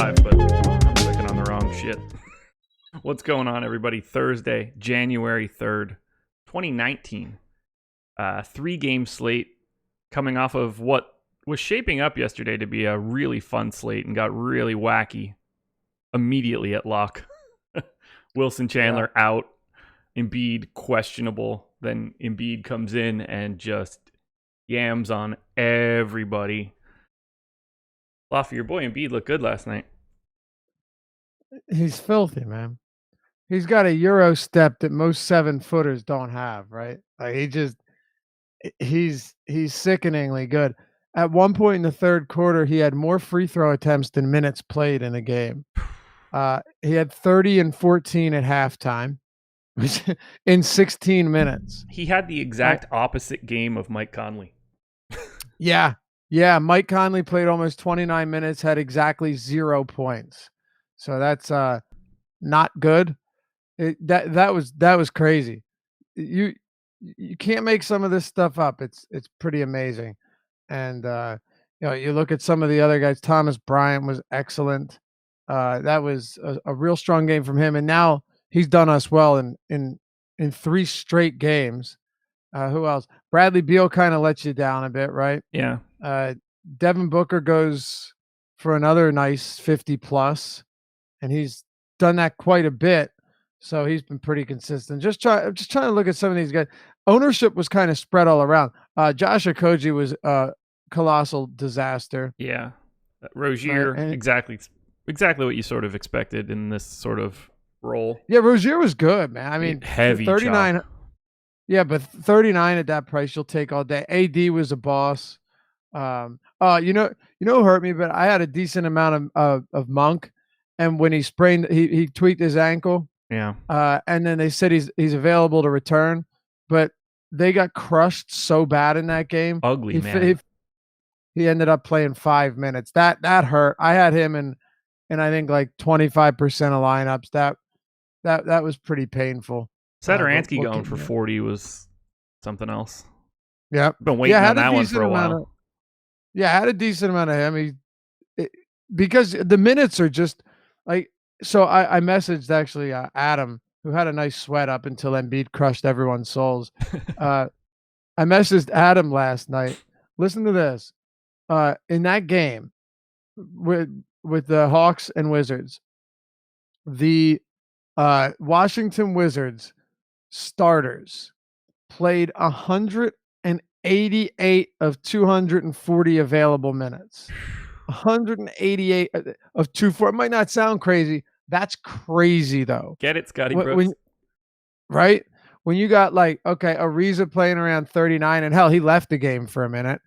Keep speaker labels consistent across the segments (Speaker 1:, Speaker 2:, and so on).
Speaker 1: live, but I'm clicking on the wrong shit. What's going on, everybody? Thursday, January 3rd, 2019. 3-game slate coming off of what was shaping up yesterday to be a really fun slate and got really wacky immediately at lock. Wilson Chandler out, Embiid questionable. Then Embiid comes in and just yams on everybody. Luffy, your boy Embiid looked good last night.
Speaker 2: He's filthy, man. He's got a Euro step that most 7-footers don't have, right? Like he's sickeningly good. At one point in the third quarter, he had more free throw attempts than minutes played in a game. He had 30 and 14 at halftime in 16 minutes.
Speaker 1: He had the exact opposite game of Mike Conley.
Speaker 2: Yeah. Mike Conley played almost 29 minutes, had exactly 0 points. So that's not good. That was crazy. You can't make some of this stuff up. It's pretty amazing. And you look at some of the other guys. Thomas Bryant was excellent. That was a real strong game from him. And now he's done us well in 3 straight games. Who else? Bradley Beal kind of lets you down a bit, right?
Speaker 1: Yeah.
Speaker 2: Devin Booker goes for another nice 50 plus, and he's done that quite a bit. So he's been pretty consistent. Just trying to look at some of these guys. Ownership was kind of spread all around. Josh Okogie was a colossal disaster.
Speaker 1: Yeah. Rozier, exactly what you sort of expected in this sort of role.
Speaker 2: Yeah, Rozier was good, man. I mean,
Speaker 1: heavy
Speaker 2: 39.
Speaker 1: chop.
Speaker 2: Yeah, but 39 at that price you'll take all day. AD was a boss. You know who hurt me, but I had a decent amount of Monk, and when he sprained, he tweaked his ankle.
Speaker 1: Yeah.
Speaker 2: And then they said he's available to return, but they got crushed so bad in that game.
Speaker 1: Ugly, man.
Speaker 2: He ended up playing 5 minutes. That hurt. I had him in I think like 25% of lineups. That was pretty painful.
Speaker 1: Satoransky going for 40 was something else.
Speaker 2: Yeah.
Speaker 1: Been waiting on that one for a while.
Speaker 2: I had a decent amount of him. Because the minutes are just like, so I messaged actually Adam, who had a nice sweat up until Embiid crushed everyone's souls. I messaged Adam last night. Listen to this. In that game with the Hawks and Wizards, the Washington Wizards starters played 188 of 240 available minutes. 188 of 240. It might not sound crazy. That's crazy, though.
Speaker 1: Get it, Scotty Brooks.
Speaker 2: Right? When you got Ariza playing around 39, and hell, he left the game for a minute.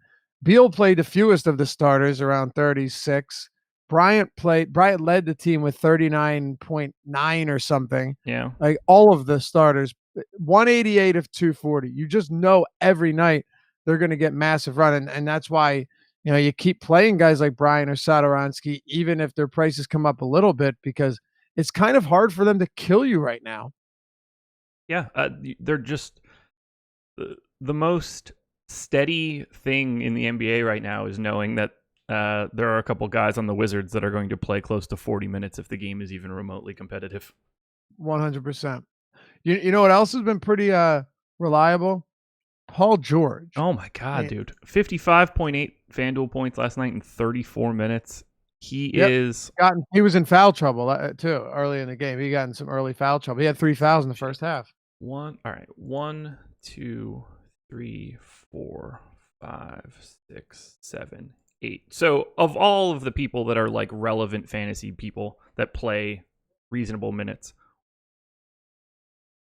Speaker 2: Beal played the fewest of the starters, around 36. Bryant led the team with 39.9 or something.
Speaker 1: Yeah.
Speaker 2: Like all of the starters, 188 of 240. You just know every night they're going to get massive run. And that's why, you keep playing guys like Bryant or Satoransky, even if their prices come up a little bit, because it's kind of hard for them to kill you right now.
Speaker 1: Yeah. They're just the most steady thing in the NBA right now is knowing that there are a couple guys on the Wizards that are going to play close to 40 minutes if the game is even remotely competitive.
Speaker 2: 100%. You know what else has been pretty reliable? Paul George.
Speaker 1: Oh my God, dude. 55.8 FanDuel points last night in 34 minutes. He
Speaker 2: was in foul trouble too early in the game. He got in some early foul trouble. He had 3 fouls in the first half.
Speaker 1: 1, 2, 3, 4, 5, 6, 7, 8. So of all of the people that are like relevant fantasy people that play reasonable minutes,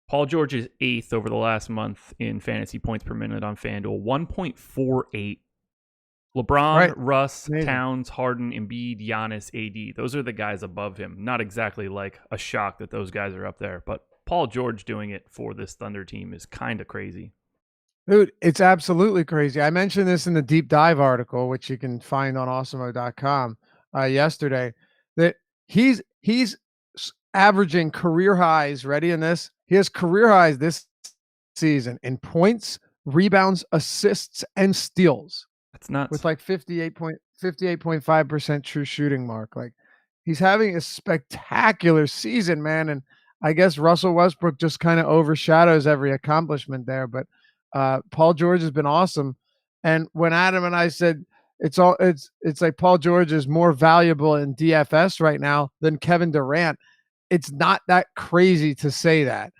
Speaker 1: Paul George is 8th over the last month in fantasy points per minute on FanDuel, 1.48. LeBron, Russ,
Speaker 2: Amazing.
Speaker 1: Towns, Harden, Embiid, Giannis, AD. Those are the guys above him. Not exactly like a shock that those guys are up there, but Paul George doing it for this Thunder team is kind of crazy.
Speaker 2: Dude, it's absolutely crazy. I mentioned this in the deep dive article, which you can find on awesemo.com yesterday, that he's averaging career highs. Ready in this? He has career highs this season in points, rebounds, assists, and steals.
Speaker 1: That's nuts.
Speaker 2: With like 58.5% true shooting mark. Like he's having a spectacular season, man. And I guess Russell Westbrook just kind of overshadows every accomplishment there. But Paul George has been awesome. And when Adam and I said it's like Paul George is more valuable in DFS right now than Kevin Durant, it's not that crazy to say that.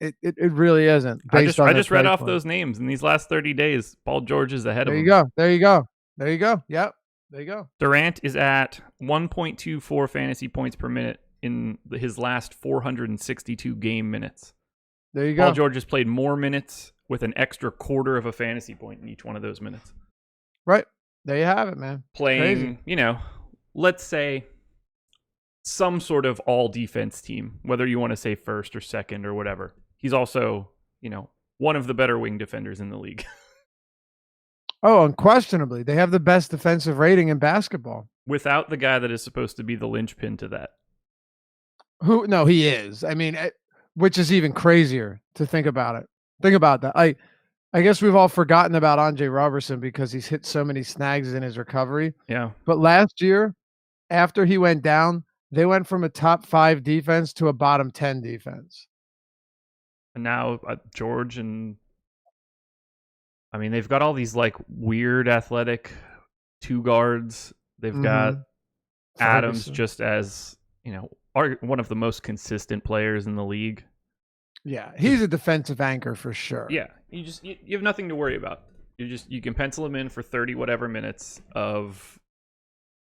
Speaker 2: It really isn't.
Speaker 1: I just read off those names in these last 30 days. Paul George is ahead of him.
Speaker 2: There you go. Yep. There you go.
Speaker 1: Durant is at 1.24 fantasy points per minute in his last 462 game minutes.
Speaker 2: There you go.
Speaker 1: Paul George has played more minutes with an extra quarter of a fantasy point in each one of those minutes.
Speaker 2: Right. There you have it, man.
Speaker 1: Playing, let's say some sort of all defense team, whether you want to say first or second or whatever. He's also, one of the better wing defenders in the league.
Speaker 2: Oh, unquestionably. They have the best defensive rating in basketball.
Speaker 1: Without the guy that is supposed to be the linchpin to that.
Speaker 2: No, he is. I mean, which is even crazier to think about it. Think about that. I guess we've all forgotten about Andre Robertson because he's hit so many snags in his recovery.
Speaker 1: Yeah.
Speaker 2: But last year, after he went down, they went from a top 5 defense to a bottom 10 defense.
Speaker 1: And now George and they've got all these like weird athletic two guards. They've got Adams just as, one of the most consistent players in the league.
Speaker 2: Yeah, he's a defensive anchor for sure.
Speaker 1: Yeah, you have nothing to worry about. You can pencil him in for 30 whatever minutes of,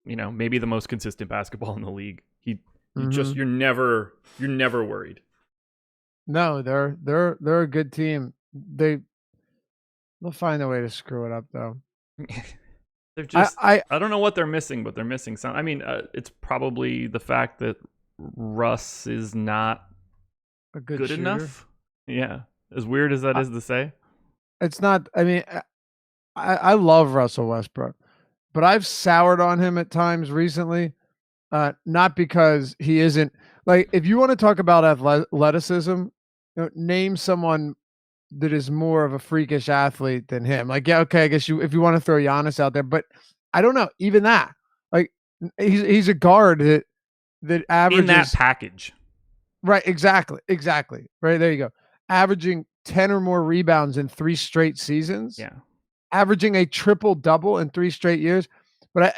Speaker 1: maybe the most consistent basketball in the league. You're never worried.
Speaker 2: No, they're a good team. They'll find a way to screw it up though.
Speaker 1: They're just I don't know what they're missing, but they're missing something. it's probably the fact that Russ is not
Speaker 2: a good
Speaker 1: enough. Yeah, as weird as that is to say.
Speaker 2: It's not. I love Russell Westbrook, but I've soured on him at times recently. Not because he isn't like. If you want to talk about athleticism, name someone that is more of a freakish athlete than him. Like, yeah, okay, I guess if you want to throw Giannis out there, but I don't know. Even that, like, he's a guard that averages
Speaker 1: in that package.
Speaker 2: Right, exactly. Right, there you go. Averaging 10 or more rebounds in 3 straight seasons.
Speaker 1: Yeah.
Speaker 2: Averaging a triple-double in 3 straight years. But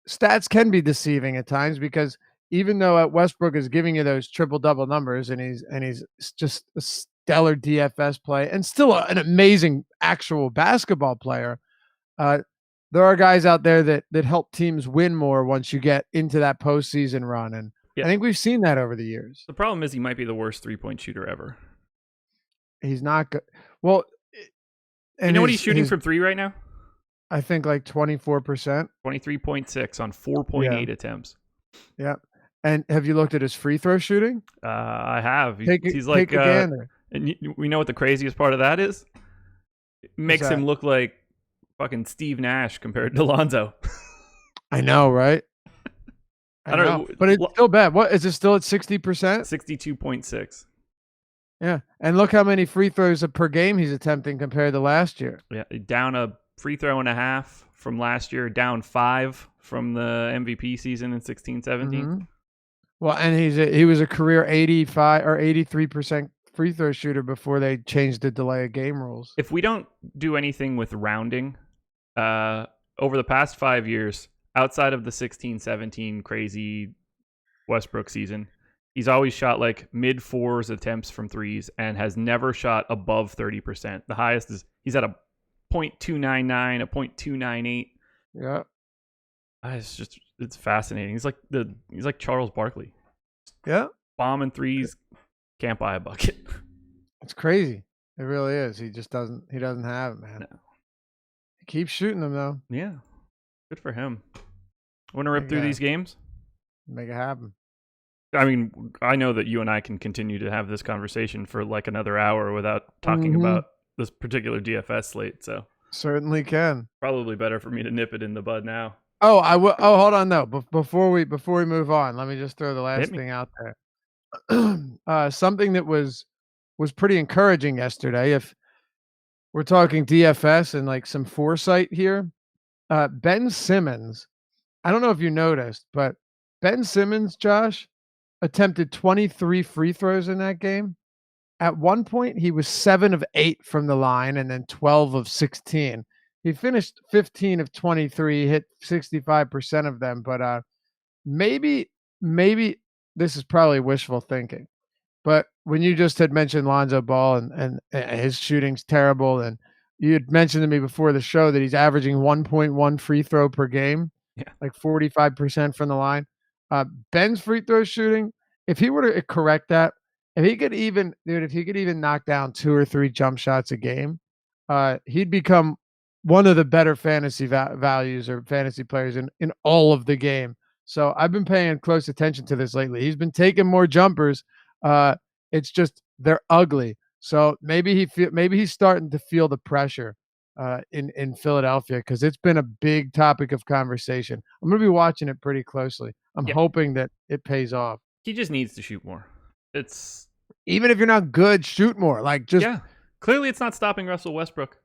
Speaker 2: stats can be deceiving at times because even though Westbrook is giving you those triple-double numbers and he's just a stellar DFS play and still an amazing actual basketball player, there are guys out there that help teams win more once you get into that postseason run. And I think we've seen that over the years.
Speaker 1: The problem is he might be the worst 3-point shooter ever.
Speaker 2: He's not good. Well,
Speaker 1: and you know what he's shooting from 3 right now?
Speaker 2: I think like 24%.
Speaker 1: 23.6 on 4.8 attempts.
Speaker 2: Yeah. And have you looked at his free throw shooting?
Speaker 1: I have. He's
Speaker 2: like, take a gander.
Speaker 1: And we know what the craziest part of that is? It makes him look like fucking Steve Nash compared to Lonzo.
Speaker 2: I know, right? I don't know. But it's still bad. What is it still at 60%?
Speaker 1: 62.6.
Speaker 2: Yeah. And look how many free throws per game he's attempting compared to last year.
Speaker 1: Yeah. Down a free throw and a half from last year, down 5 from the MVP season in 16-17. Mm-hmm.
Speaker 2: Well, and he was a career 85 or 83% free throw shooter before they changed the delay of game rules.
Speaker 1: If we don't do anything with rounding, over the past 5 years, outside of the 16-17 crazy Westbrook season, he's always shot like mid-4s attempts from threes and has never shot above 30%. The highest is he's at a .299, a .298.
Speaker 2: Yeah.
Speaker 1: It's fascinating. He's like Charles Barkley.
Speaker 2: Yeah.
Speaker 1: Bombing threes, can't buy a bucket.
Speaker 2: It's crazy. It really is. He doesn't have it, man. No. He keeps shooting them though.
Speaker 1: Yeah. Good for him. Want to rip through these games?
Speaker 2: Make it happen.
Speaker 1: I know that you and I can continue to have this conversation for like another hour without talking about this particular DFS slate. So
Speaker 2: certainly can.
Speaker 1: Probably better for me to nip it in the bud now.
Speaker 2: Oh, hold on though. Before we move on, let me just throw the last thing out there. Something that was pretty encouraging yesterday. If we're talking DFS and like some foresight here, Ben Simmons. I don't know if you noticed, but Ben Simmons, Josh, attempted 23 free throws in that game. At one point, he was 7 of 8 from the line and then 12 of 16. He finished 15 of 23, hit 65% of them, but maybe this is probably wishful thinking. But when you just had mentioned Lonzo Ball and his shooting's terrible, and you had mentioned to me before the show that he's averaging 1.1 free throw per game,
Speaker 1: Yeah.
Speaker 2: like 45% from the line. Ben's free throw shooting, if he were to correct that, if he could even knock down 2 or 3 jump shots a game, he'd become one of the better fantasy values or fantasy players in all of the game. So I've been paying close attention to this lately. He's been taking more jumpers. It's just they're ugly. So maybe he's starting to feel the pressure in Philadelphia, because it's been a big topic of conversation. I'm going to be watching it pretty closely. I'm hoping that it pays off.
Speaker 1: He just needs to shoot more. It's
Speaker 2: even if you're not good, shoot more. Like just
Speaker 1: clearly it's not stopping Russell Westbrook.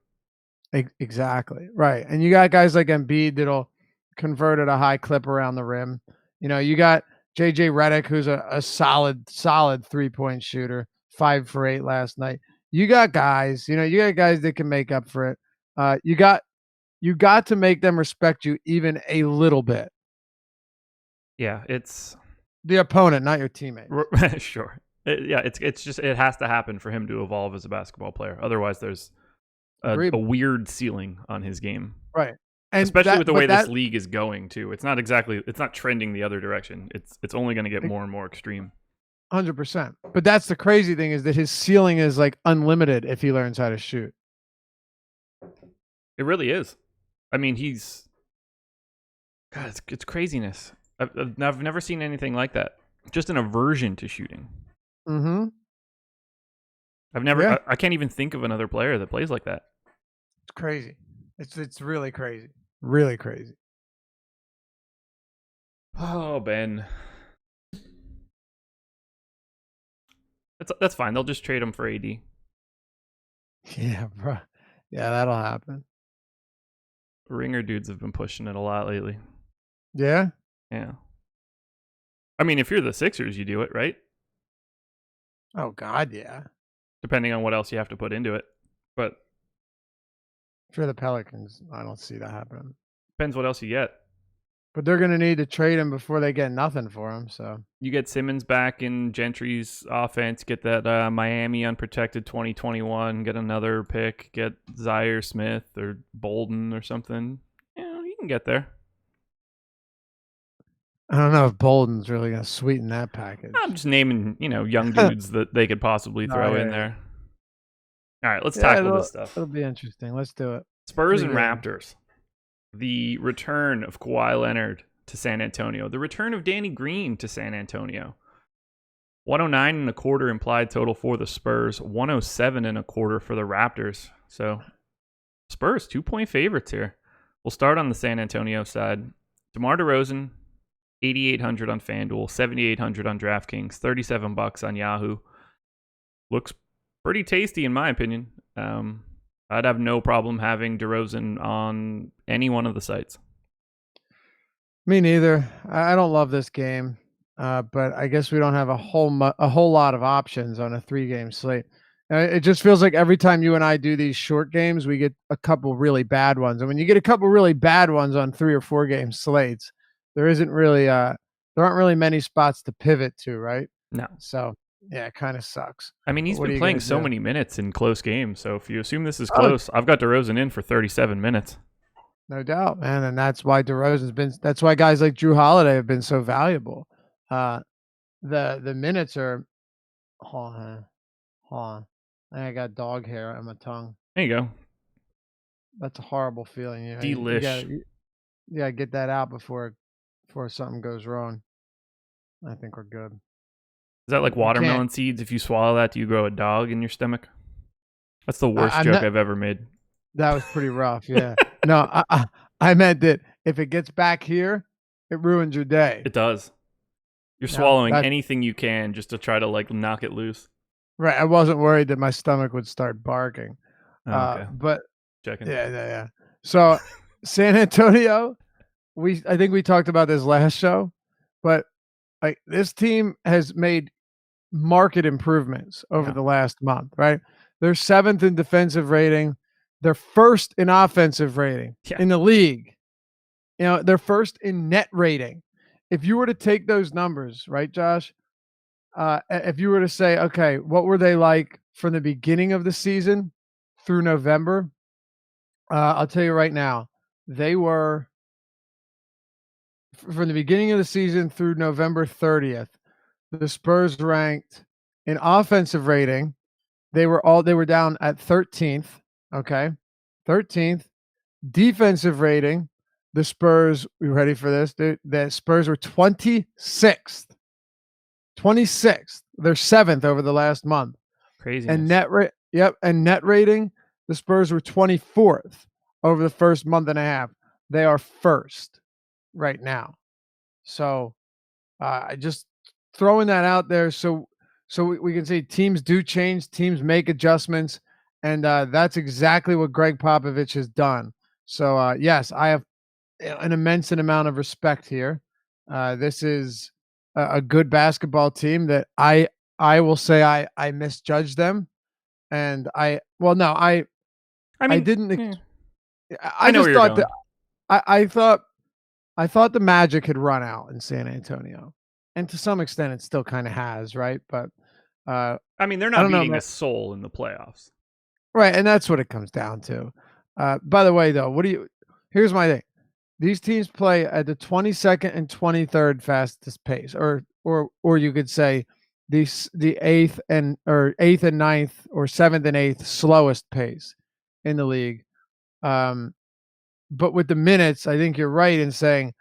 Speaker 2: Exactly right. And you got guys like Embiid that'll convert at a high clip around the rim. You know, you got JJ Redick, who's a solid 3-point shooter, 5 for 8 last night. You got guys, that can make up for it. You got to make them respect you even a little bit.
Speaker 1: Yeah, it's
Speaker 2: the opponent, not your teammate.
Speaker 1: Sure. It's just it has to happen for him to evolve as a basketball player. Otherwise, there's a weird ceiling on his game.
Speaker 2: Right.
Speaker 1: And especially with the way this league is going too. It's not trending the other direction. It's only going to get more and more extreme.
Speaker 2: 100%. But that's the crazy thing, is that his ceiling is like unlimited if he learns how to shoot.
Speaker 1: It really is. I mean, it's craziness. I've never seen anything like that. Just an aversion to shooting.
Speaker 2: Mm-hmm.
Speaker 1: I can't even think of another player that plays like that.
Speaker 2: It's crazy. It's really crazy. Really crazy.
Speaker 1: Oh, Ben. That's fine. They'll just trade him for AD.
Speaker 2: Yeah, bro. Yeah, that'll happen.
Speaker 1: Ringer dudes have been pushing it a lot lately.
Speaker 2: Yeah?
Speaker 1: Yeah. I mean, if you're the Sixers, you do it, right?
Speaker 2: Oh, God, yeah.
Speaker 1: Depending on what else you have to put into it. But
Speaker 2: if you're the Pelicans, I don't see that happening.
Speaker 1: Depends what else you get.
Speaker 2: But they're going to need to trade him before they get nothing for him. So
Speaker 1: you get Simmons back in Gentry's offense, get that Miami unprotected 2021, get another pick, get Zaire Smith or Bolden or something. Yeah, you can get there.
Speaker 2: I don't know if Bolden's really going to sweeten that package.
Speaker 1: I'm just naming, young dudes that they could possibly throw in there. All right, let's tackle this stuff.
Speaker 2: It'll be interesting. Let's do it.
Speaker 1: Spurs and Raptors. The return of Kawhi Leonard to San Antonio. The return of Danny Green to San Antonio. 109.25 implied total for the Spurs. 107.25 for the Raptors. So Spurs 2-point favorites here. We'll start on the San Antonio side. DeMar DeRozan, 8,800 on FanDuel, 7,800 on DraftKings, $37 on Yahoo. Looks pretty tasty in my opinion. I'd have no problem having DeRozan on any one of the sites.
Speaker 2: Me neither. I don't love this game, but I guess we don't have a whole lot of options on a 3-game slate. It just feels like every time you and I do these short games, we get a couple really bad ones. And when you get a couple really bad ones on 3 or 4 game slates, there aren't really many spots to pivot to, right?
Speaker 1: No.
Speaker 2: So yeah, it kind of sucks.
Speaker 1: I mean, he's been playing so many minutes in close games. So if you assume this is close, I've got DeRozan in for 37 minutes.
Speaker 2: No doubt, man. And that's why that's why guys like Drew Holiday have been so valuable. The minutes are, hold on. I got dog hair on my tongue.
Speaker 1: There you go.
Speaker 2: That's a horrible feeling.
Speaker 1: Delish.
Speaker 2: You gotta get that out before something goes wrong. I think we're good.
Speaker 1: Is that like watermelon seeds? If you swallow that, do you grow a dog in your stomach? That's the worst joke I've ever made.
Speaker 2: That was pretty rough, yeah. No, I meant that if it gets back here, it ruins your day.
Speaker 1: It does. You're swallowing anything you can just to try to like knock it loose.
Speaker 2: Right. I wasn't worried that my stomach would start barking.
Speaker 1: Okay.
Speaker 2: But
Speaker 1: checking.
Speaker 2: Yeah. So San Antonio, I think we talked about this last show, but Like, this team has made market improvements over the last month, right? They're 7th in defensive rating. They're 1st in offensive rating in the league. They're 1st in net rating. If you were to take those numbers, right, Josh? If you were to say, okay, what were they like from the beginning of the season through November? I'll tell you right now, they were from the beginning of the season through November 30th. The Spurs ranked in offensive rating. They were down at 13th. Okay, 13th. Defensive rating. The Spurs. You ready for this? The Spurs were 26th. 26th. They're 7th over the last month.
Speaker 1: Craziness.
Speaker 2: And net rating, the Spurs were 24th over the first month and a half. They are 1st right now. So, just throwing that out there so we can see teams do change, teams make adjustments, and that's exactly what Greg Popovich has done. So, yes, I have an immense amount of respect here. This is a good basketball team that I will say I misjudged them, and I didn't. I
Speaker 1: know
Speaker 2: just
Speaker 1: where
Speaker 2: thought
Speaker 1: you're
Speaker 2: that I thought the magic had run out in San Antonio, and to some extent it still kind of has, right? But
Speaker 1: they're not beating a soul in the playoffs,
Speaker 2: right? And that's what it comes down to. By the way, though, here's my thing. These teams play at the 22nd and 23rd fastest pace, or you could say the 8th and 9th, or 7th and 8th slowest pace in the league. But with the minutes, I think you're right in saying,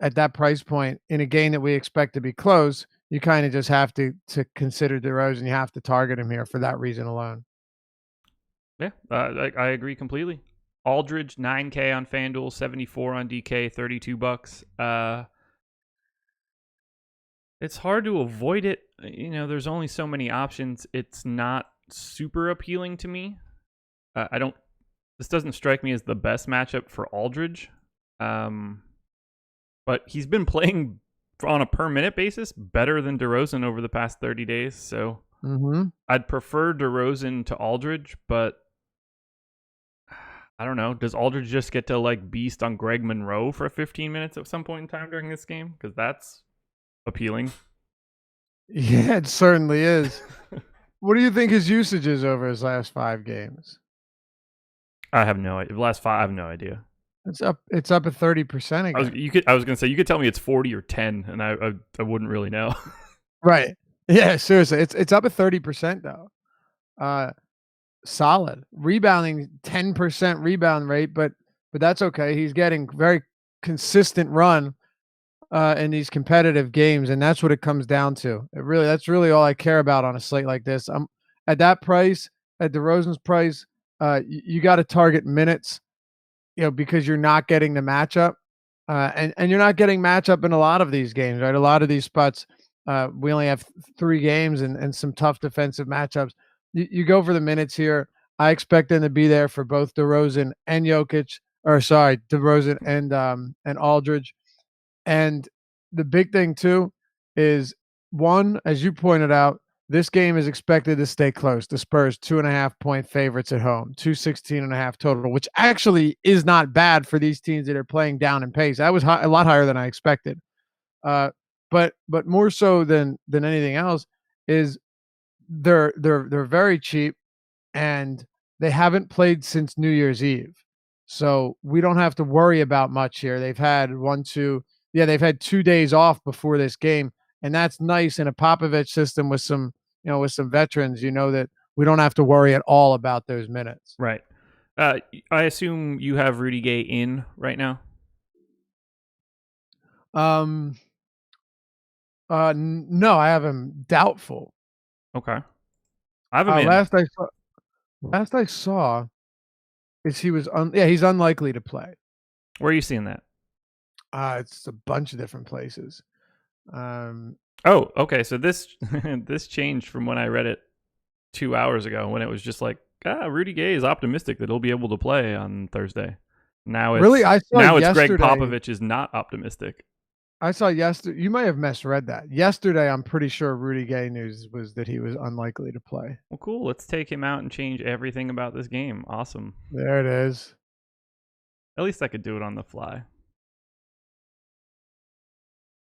Speaker 2: at that price point in a game that we expect to be close, you kind of just have to consider DeRozan. You have to target him here for that reason alone.
Speaker 1: Yeah, I agree completely. Aldridge, 9K on FanDuel, 74 on DK, $32. It's hard to avoid it. There's only so many options. It's not super appealing to me. This doesn't strike me as the best matchup for Aldridge. But he's been playing on a per minute basis better than DeRozan over the past 30 days. So I'd prefer DeRozan to Aldridge, but I don't know. Does Aldridge just get to beast on Greg Monroe for 15 minutes at some point in time during this game? Because that's appealing.
Speaker 2: Yeah, it certainly is. What do you think his usage is over his last 5 games?
Speaker 1: I have no idea. The last 5, I have no idea.
Speaker 2: It's up at 30% again.
Speaker 1: I was gonna say you could tell me it's 40 or 10, and I wouldn't really know.
Speaker 2: Right. Yeah, seriously. It's up at 30% though. Solid. Rebounding 10% rebound rate, but that's okay. He's getting very consistent run in these competitive games, and that's what it comes down to. That's really all I care about on a slate like this. I'm at that price, at DeRozan's price, you got to target minutes, because you're not getting the matchup, and you're not getting matchup in a lot of these games, right? A lot of these spots, we only have 3 games and some tough defensive matchups. You go for the minutes here. I expect them to be there for both DeRozan and DeRozan and Aldridge. And the big thing too is, one, as you pointed out, this game is expected to stay close. The Spurs 2.5-point favorites at home, 216.5 total, which actually is not bad for these teams that are playing down in pace. That was a lot higher than I expected. But more so than anything else is they're very cheap, and they haven't played since New Year's Eve. So we don't have to worry about much here. They've had 2 days off before this game, and that's nice in a Popovich system with some veterans, that we don't have to worry at all about those minutes.
Speaker 1: Right. I assume you have Rudy Gay in right now?
Speaker 2: No, I have him doubtful.
Speaker 1: Okay. I have him in.
Speaker 2: Last I saw is he's unlikely to play.
Speaker 1: Where are you seeing that?
Speaker 2: It's a bunch of different places.
Speaker 1: Oh, okay. So this this changed from when I read it 2 hours ago, when it was just like, Rudy Gay is optimistic that he'll be able to play on Thursday. Now it's
Speaker 2: really, I saw
Speaker 1: now
Speaker 2: yesterday,
Speaker 1: it's Greg Popovich is not optimistic.
Speaker 2: I saw yesterday. You might have misread that. Yesterday, I'm pretty sure Rudy Gay news was that he was unlikely to play.
Speaker 1: Well, cool. Let's take him out and change everything about this game. Awesome.
Speaker 2: There it is.
Speaker 1: At least I could do it on the fly.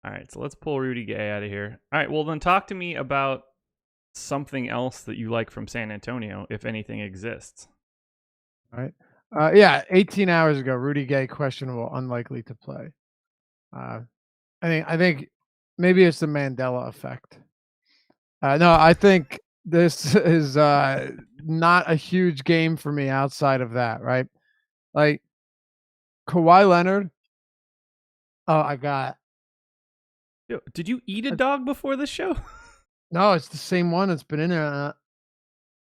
Speaker 1: All right, so let's pull Rudy Gay out of here. All right, well, then talk to me about something else that you like from San Antonio, if anything exists.
Speaker 2: All right. Yeah, 18 hours ago, Rudy Gay questionable, unlikely to play. I think maybe it's the Mandela effect. No, I think this is not a huge game for me outside of that, right? Like Kawhi Leonard. Oh, I got
Speaker 1: Yo, did you eat a dog before this show?
Speaker 2: no. It's the same one that's been in there.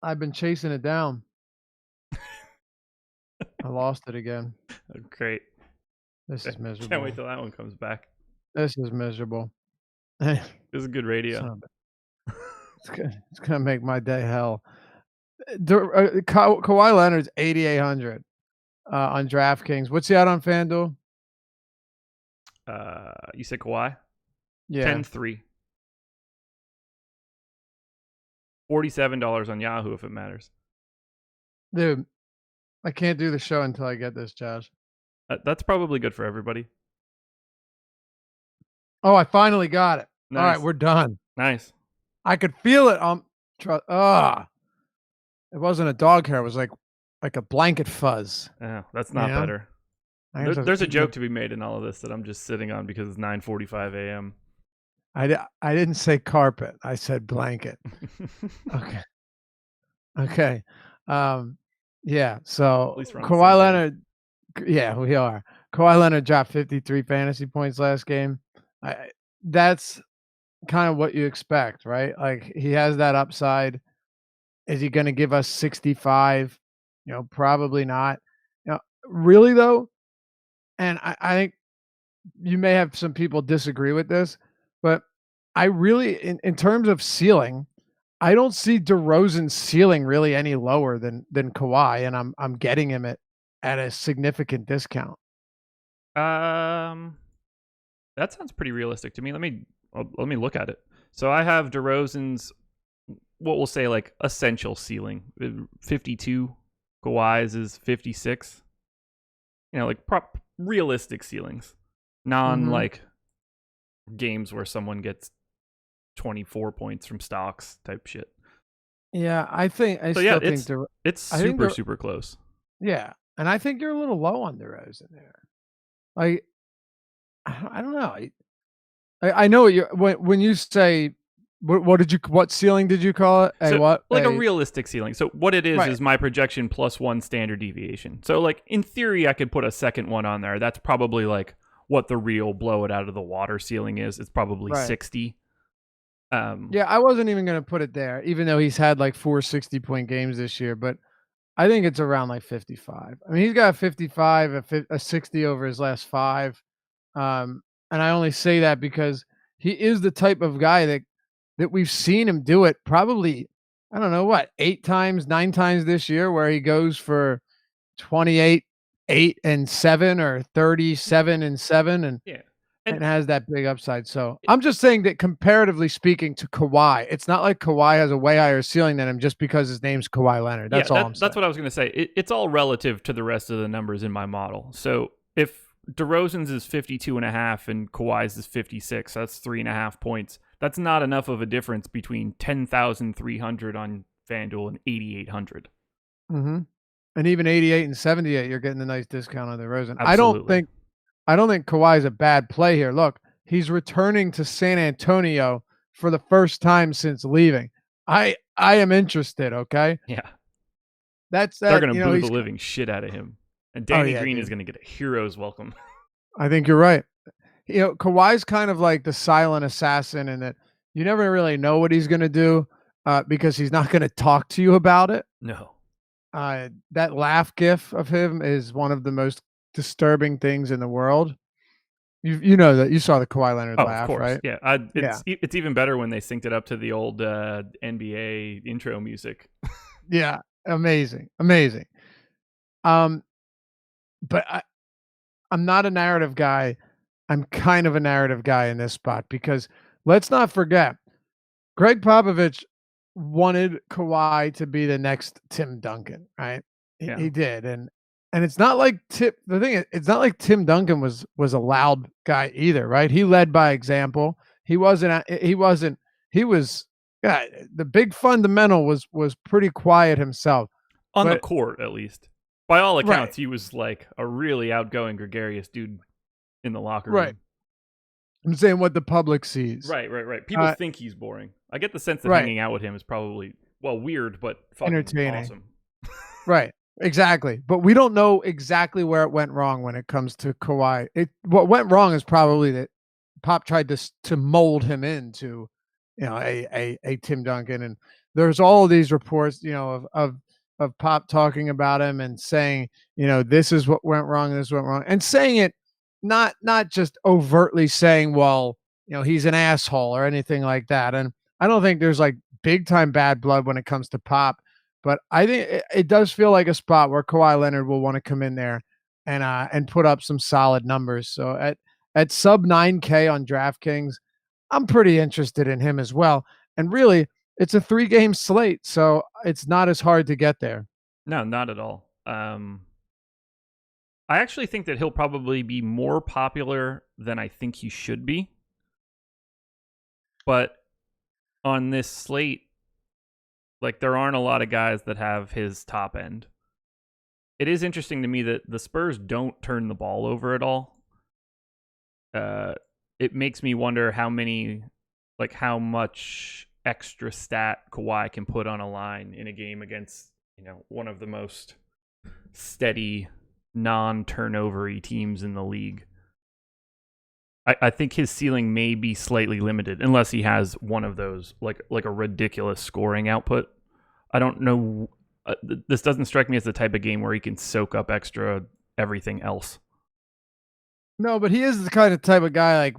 Speaker 2: I've been chasing it down. I lost it again.
Speaker 1: Oh, great.
Speaker 2: This is miserable.
Speaker 1: Can't wait till that one comes back.
Speaker 2: This is miserable.
Speaker 1: This is good radio.
Speaker 2: It's gonna make my day hell. Kawhi Leonard's 8,800 on DraftKings. What's he out on FanDuel?
Speaker 1: You said Kawhi?
Speaker 2: Yeah.
Speaker 1: 10-3. $47 on Yahoo if it matters.
Speaker 2: Dude, I can't do the show until I get this, Josh.
Speaker 1: That's probably good for everybody.
Speaker 2: Oh, I finally got it.
Speaker 1: Nice.
Speaker 2: All right, we're done.
Speaker 1: Nice.
Speaker 2: I could feel it. It wasn't a dog hair. It was like a blanket fuzz.
Speaker 1: Oh, that's not better. There's a joke to be made in all of this that I'm just sitting on because it's 9:45 a.m.
Speaker 2: I didn't say carpet. I said blanket. Okay. Okay. Yeah. So Kawhi Leonard. Yeah, we are. Kawhi Leonard dropped 53 fantasy points last game. That's kind of what you expect, right? Like he has that upside. Is he going to give us 65? Probably not. Really though, and I think you may have some people disagree with this, but I really, in terms of ceiling, I don't see DeRozan's ceiling really any lower than Kawhi, and I'm getting him at a significant discount.
Speaker 1: That sounds pretty realistic to me. Let me look at it. So I have DeRozan's, what we'll say like essential ceiling, 52. Kawhi's is 56. Like realistic ceilings, like games where someone gets 24 points from stocks type shit.
Speaker 2: Yeah, I think
Speaker 1: it's super close.
Speaker 2: Yeah, and I think you're a little low on DeRozan there. Like, I don't know. I know when you say what ceiling did you call it?
Speaker 1: A realistic ceiling. So what it is my projection plus one standard deviation. So like in theory, I could put a second one on there. That's probably like what the real blow it out of the water ceiling is. It's probably 60.
Speaker 2: Yeah, I wasn't even going to put it there, even though he's had like 4 60-point games this year. But I think it's around like 55. I mean, he's got a 55, a 60 over his last 5. And I only say that because he is the type of guy that we've seen him do it probably, I don't know 8 times, 9 times this year, where he goes for 28, 8 and 7 or 37 and 7 and has that big upside. So I'm just saying that comparatively speaking to Kawhi, it's not like Kawhi has a way higher ceiling than him just because his name's Kawhi Leonard. That's all I'm saying.
Speaker 1: That's what I was going to say. It's all relative to the rest of the numbers in my model. So if DeRozan's is 52.5 and Kawhi's is 56, that's 3.5 points. That's not enough of a difference between 10,300 on FanDuel and 8,800.
Speaker 2: Mm-hmm. And even 88 and 78, you're getting a nice discount on DeRozan.
Speaker 1: Absolutely.
Speaker 2: I don't think Kawhi's a bad play here. Look, he's returning to San Antonio for the first time since leaving. I am interested. Okay.
Speaker 1: Yeah.
Speaker 2: They're
Speaker 1: going to boo the living shit out of him, and Danny Green is going to get a hero's welcome.
Speaker 2: I think you're right. Kawhi's kind of like the silent assassin in that you never really know what he's going to do because he's not going to talk to you about it.
Speaker 1: No.
Speaker 2: That laugh gif of him is one of the most disturbing things in the world. You know that you saw the Kawhi Leonard laugh,
Speaker 1: of course.
Speaker 2: Right?
Speaker 1: Yeah. It's even better when they synced it up to the old NBA intro music.
Speaker 2: Yeah. Amazing. But I'm not a narrative guy. I'm kind of a narrative guy in this spot because let's not forget, Greg Popovich wanted Kawhi to be the next Tim Duncan, right?
Speaker 1: Yeah.
Speaker 2: He did, and it's not like it's not like Tim Duncan was a loud guy either, right? He led by example. He wasn't. He was. Yeah, the big fundamental was pretty quiet himself.
Speaker 1: On the
Speaker 2: But
Speaker 1: court, at least. By all
Speaker 2: right,
Speaker 1: accounts, he was like a really outgoing, gregarious dude in the locker
Speaker 2: right.
Speaker 1: room.
Speaker 2: I'm saying what the public sees.
Speaker 1: Right. People think he's boring. I get the sense that
Speaker 2: Right.
Speaker 1: hanging out with him is probably, well, weird, but fucking
Speaker 2: Entertaining.
Speaker 1: awesome.
Speaker 2: Right. Exactly. But we don't know exactly where it went wrong when it comes to Kawhi. What went wrong is probably that Pop tried to mold him into, a Tim Duncan. And there's all of these reports, of Pop talking about him and saying, this is what went wrong, this went wrong. And saying it not just overtly saying, well, he's an asshole or anything like that. And I don't think there's like big time bad blood when it comes to Pop. But I think it does feel like a spot where Kawhi Leonard will want to come in there and put up some solid numbers. So at sub 9K on DraftKings, I'm pretty interested in him as well. And really, it's a 3-game slate, so it's not as hard to get there.
Speaker 1: No, not at all. I actually think that he'll probably be more popular than I think he should be. But on this slate, like, there aren't a lot of guys that have his top end. It is interesting to me that the Spurs don't turn the ball over at all. It makes me wonder how much extra stat Kawhi can put on a line in a game against, one of the most steady, non-turnover-y teams in the league. I think his ceiling may be slightly limited unless he has one of those, like a ridiculous scoring output. I don't know. This doesn't strike me as the type of game where he can soak up extra everything else.
Speaker 2: No, but he is the kind of type of guy, like,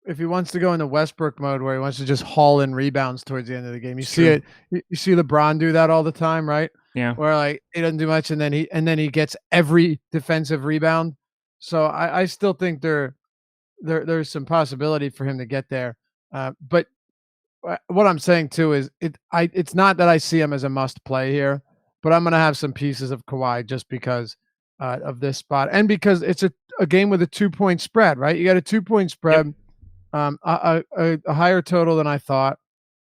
Speaker 2: if he wants to go into Westbrook mode where he wants to just haul in rebounds towards the end of the game. You see it. You see LeBron do that all the time, right?
Speaker 1: Yeah.
Speaker 2: Where like he doesn't do much and then he gets every defensive rebound. So I still think there's some possibility for him to get there. But what I'm saying too is it's not that I see him as a must play here, but I'm going to have some pieces of Kawhi just because of this spot and because it's a game with a 2-point spread, right? You got a 2-point spread, a higher total than I thought,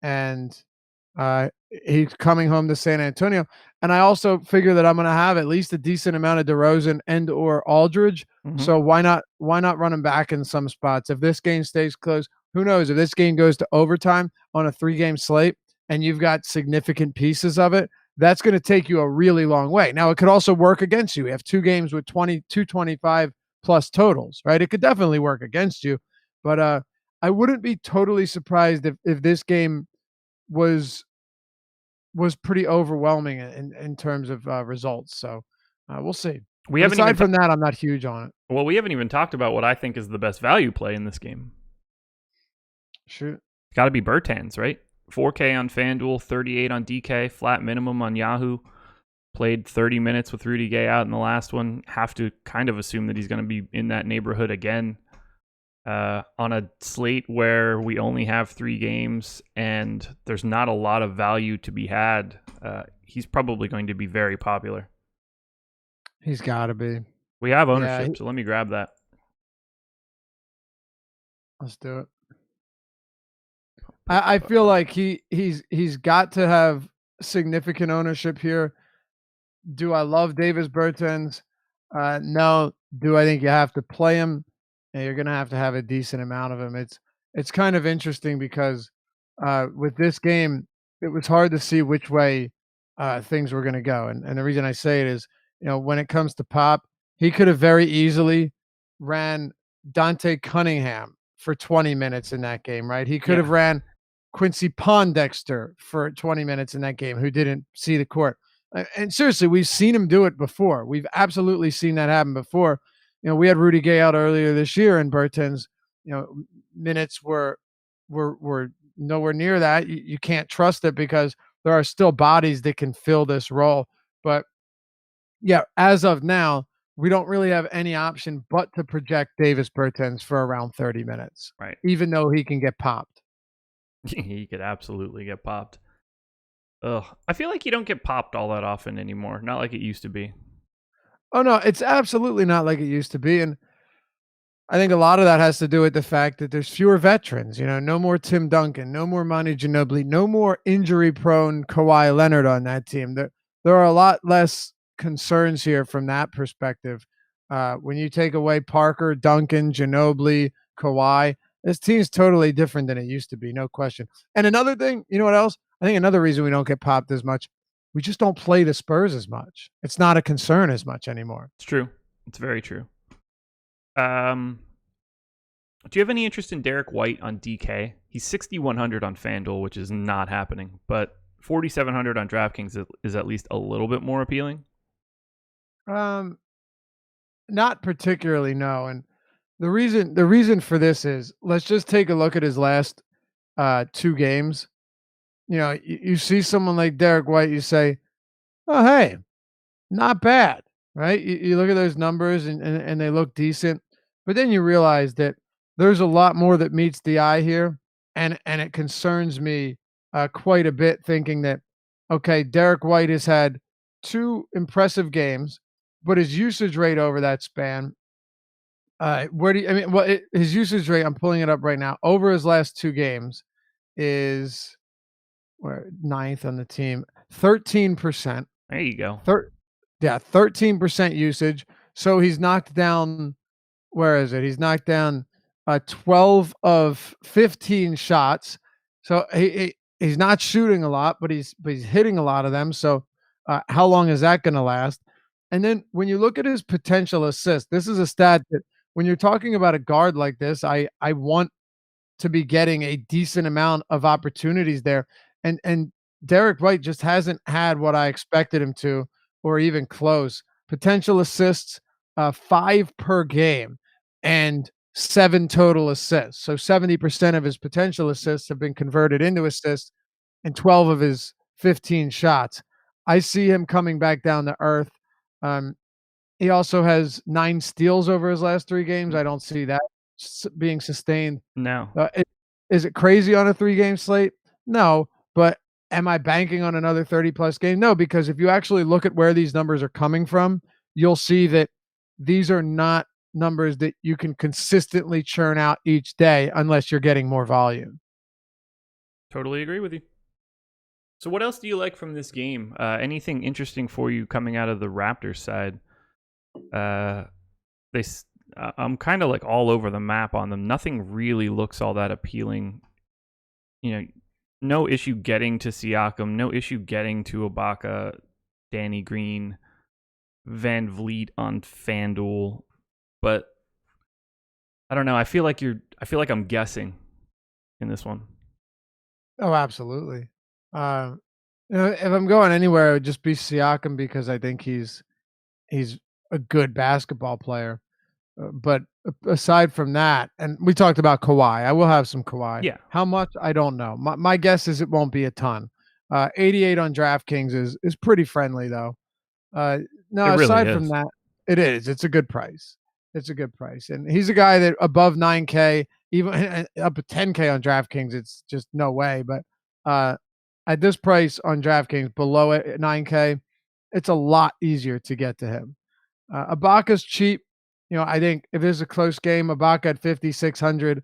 Speaker 2: and he's coming home to San Antonio. And I also figure that I'm going to have at least a decent amount of DeRozan and or Aldridge.
Speaker 1: Mm-hmm.
Speaker 2: So why not run him back in some spots? If this game stays close, who knows? If this game goes to overtime on a 3-game slate and you've got significant pieces of it, that's going to take you a really long way. Now, it could also work against you. We have 2 games with 225 plus totals, right? It could definitely work against you. But I wouldn't be totally surprised if this game was pretty overwhelming in terms of results. So we'll see. Aside from that, I'm not huge on it.
Speaker 1: Well, we haven't even talked about what I think is the best value play in this game.
Speaker 2: Shoot.
Speaker 1: Got to be Bertans, right? 4K on FanDuel, 38 on DK, flat minimum on Yahoo. Played 30 minutes with Rudy Gay out in the last one. Have to kind of assume that he's going to be in that neighborhood again. On a slate where we only have 3 games and there's not a lot of value to be had, he's probably going to be very popular.
Speaker 2: He's got to be.
Speaker 1: We have ownership, so let me grab that.
Speaker 2: Let's do it. I feel like he's got to have significant ownership here. Do I love Davis Bertans? No. Do I think you have to play him? And you're going to have a decent amount of him. It's kind of interesting because with this game, it was hard to see which way things were going to go. And the reason I say it is, when it comes to Pop, he could have very easily ran Dante Cunningham for 20 minutes in that game, right? He could have ran Quincy Pondexter for 20 minutes in that game who didn't see the court. And seriously, we've seen him do it before. We've absolutely seen that happen before. We had Rudy Gay out earlier this year, and Bertans, minutes were nowhere near that. You can't trust it because there are still bodies that can fill this role. But yeah, as of now, we don't really have any option but to project Davis Bertans for around 30 minutes,
Speaker 1: Right.
Speaker 2: even though he can get popped.
Speaker 1: He could absolutely get popped. Ugh. I feel like you don't get popped all that often anymore. Not like it used to be.
Speaker 2: Oh, no, it's absolutely not like it used to be, and I think a lot of that has to do with the fact that there's fewer veterans, no more Tim Duncan, no more Manu Ginobili, no more injury-prone Kawhi Leonard on that team. There are a lot less concerns here from that perspective. When you take away Parker, Duncan, Ginobili, Kawhi, this team's totally different than it used to be, no question. And another thing, you know what else? I think another reason we don't get popped as much, we just don't play the Spurs as much. It's not a concern as much anymore.
Speaker 1: It's true. It's very true. Do you have any interest in Derrick White on DK? He's 6,100 on FanDuel, which is not happening, but 4,700 on DraftKings is at least a little bit more appealing.
Speaker 2: Not particularly, no. And the reason for this is, let's just take a look at his last 2 games. You see someone like Derrick White, you say, "Oh, hey, not bad," right? You look at those numbers and they look decent, but then you realize that there's a lot more that meets the eye here, and it concerns me quite a bit, thinking that, okay, Derrick White has had 2 impressive games, but his usage rate over that span, where do you, I mean, his usage rate? I'm pulling it up right now. Over his last 2 games is where ninth on the team, 13%.
Speaker 1: There you go.
Speaker 2: Yeah, 13% usage. So he's knocked down, where is it? He's knocked down 12 of 15 shots. So he's not shooting a lot, but he's hitting a lot of them. So how long is that going to last? And then when you look at his potential assists, this is a stat that when you're talking about a guard like this, I want to be getting a decent amount of opportunities there. And Derrick White just hasn't had what I expected him to, or even close. Potential assists, 5 per game, and 7 total assists. So 70% of his potential assists have been converted into assists, and 12 of his 15 shots. I see him coming back down to earth. He also has 9 steals over his last 3 games. I don't see that being sustained.
Speaker 1: No.
Speaker 2: Is it crazy on a 3-game slate? No, but am I banking on another 30-plus game? No, because if you actually look at where these numbers are coming from, you'll see that these are not numbers that you can consistently churn out each day unless you're getting more volume.
Speaker 1: Totally agree with you. So what else do you like from this game? Anything interesting for you coming out of the Raptors side? I'm kind of like all over the map on them. Nothing really looks all that appealing. No issue getting to Siakam, no issue getting to Ibaka, Danny Green, Van Vliet on FanDuel, but I don't know. I feel like I'm guessing in this one.
Speaker 2: Oh, absolutely. If I'm going anywhere, it would just be Siakam, because I think he's a good basketball player. But aside from that, and we talked about Kawhi, I will have some Kawhi.
Speaker 1: Yeah.
Speaker 2: How much? I don't know. My guess is it won't be a ton. 88 on DraftKings is pretty friendly, though. No,
Speaker 1: It really
Speaker 2: aside
Speaker 1: is.
Speaker 2: from that, it is. It's a good price. It's a good price. And he's a guy that above 9K, even up to 10K on DraftKings, it's just no way. But at this price on DraftKings, below it at 9K, it's a lot easier to get to him. Ibaka's cheap. I think if there's a close game, Ibaka at 5,600,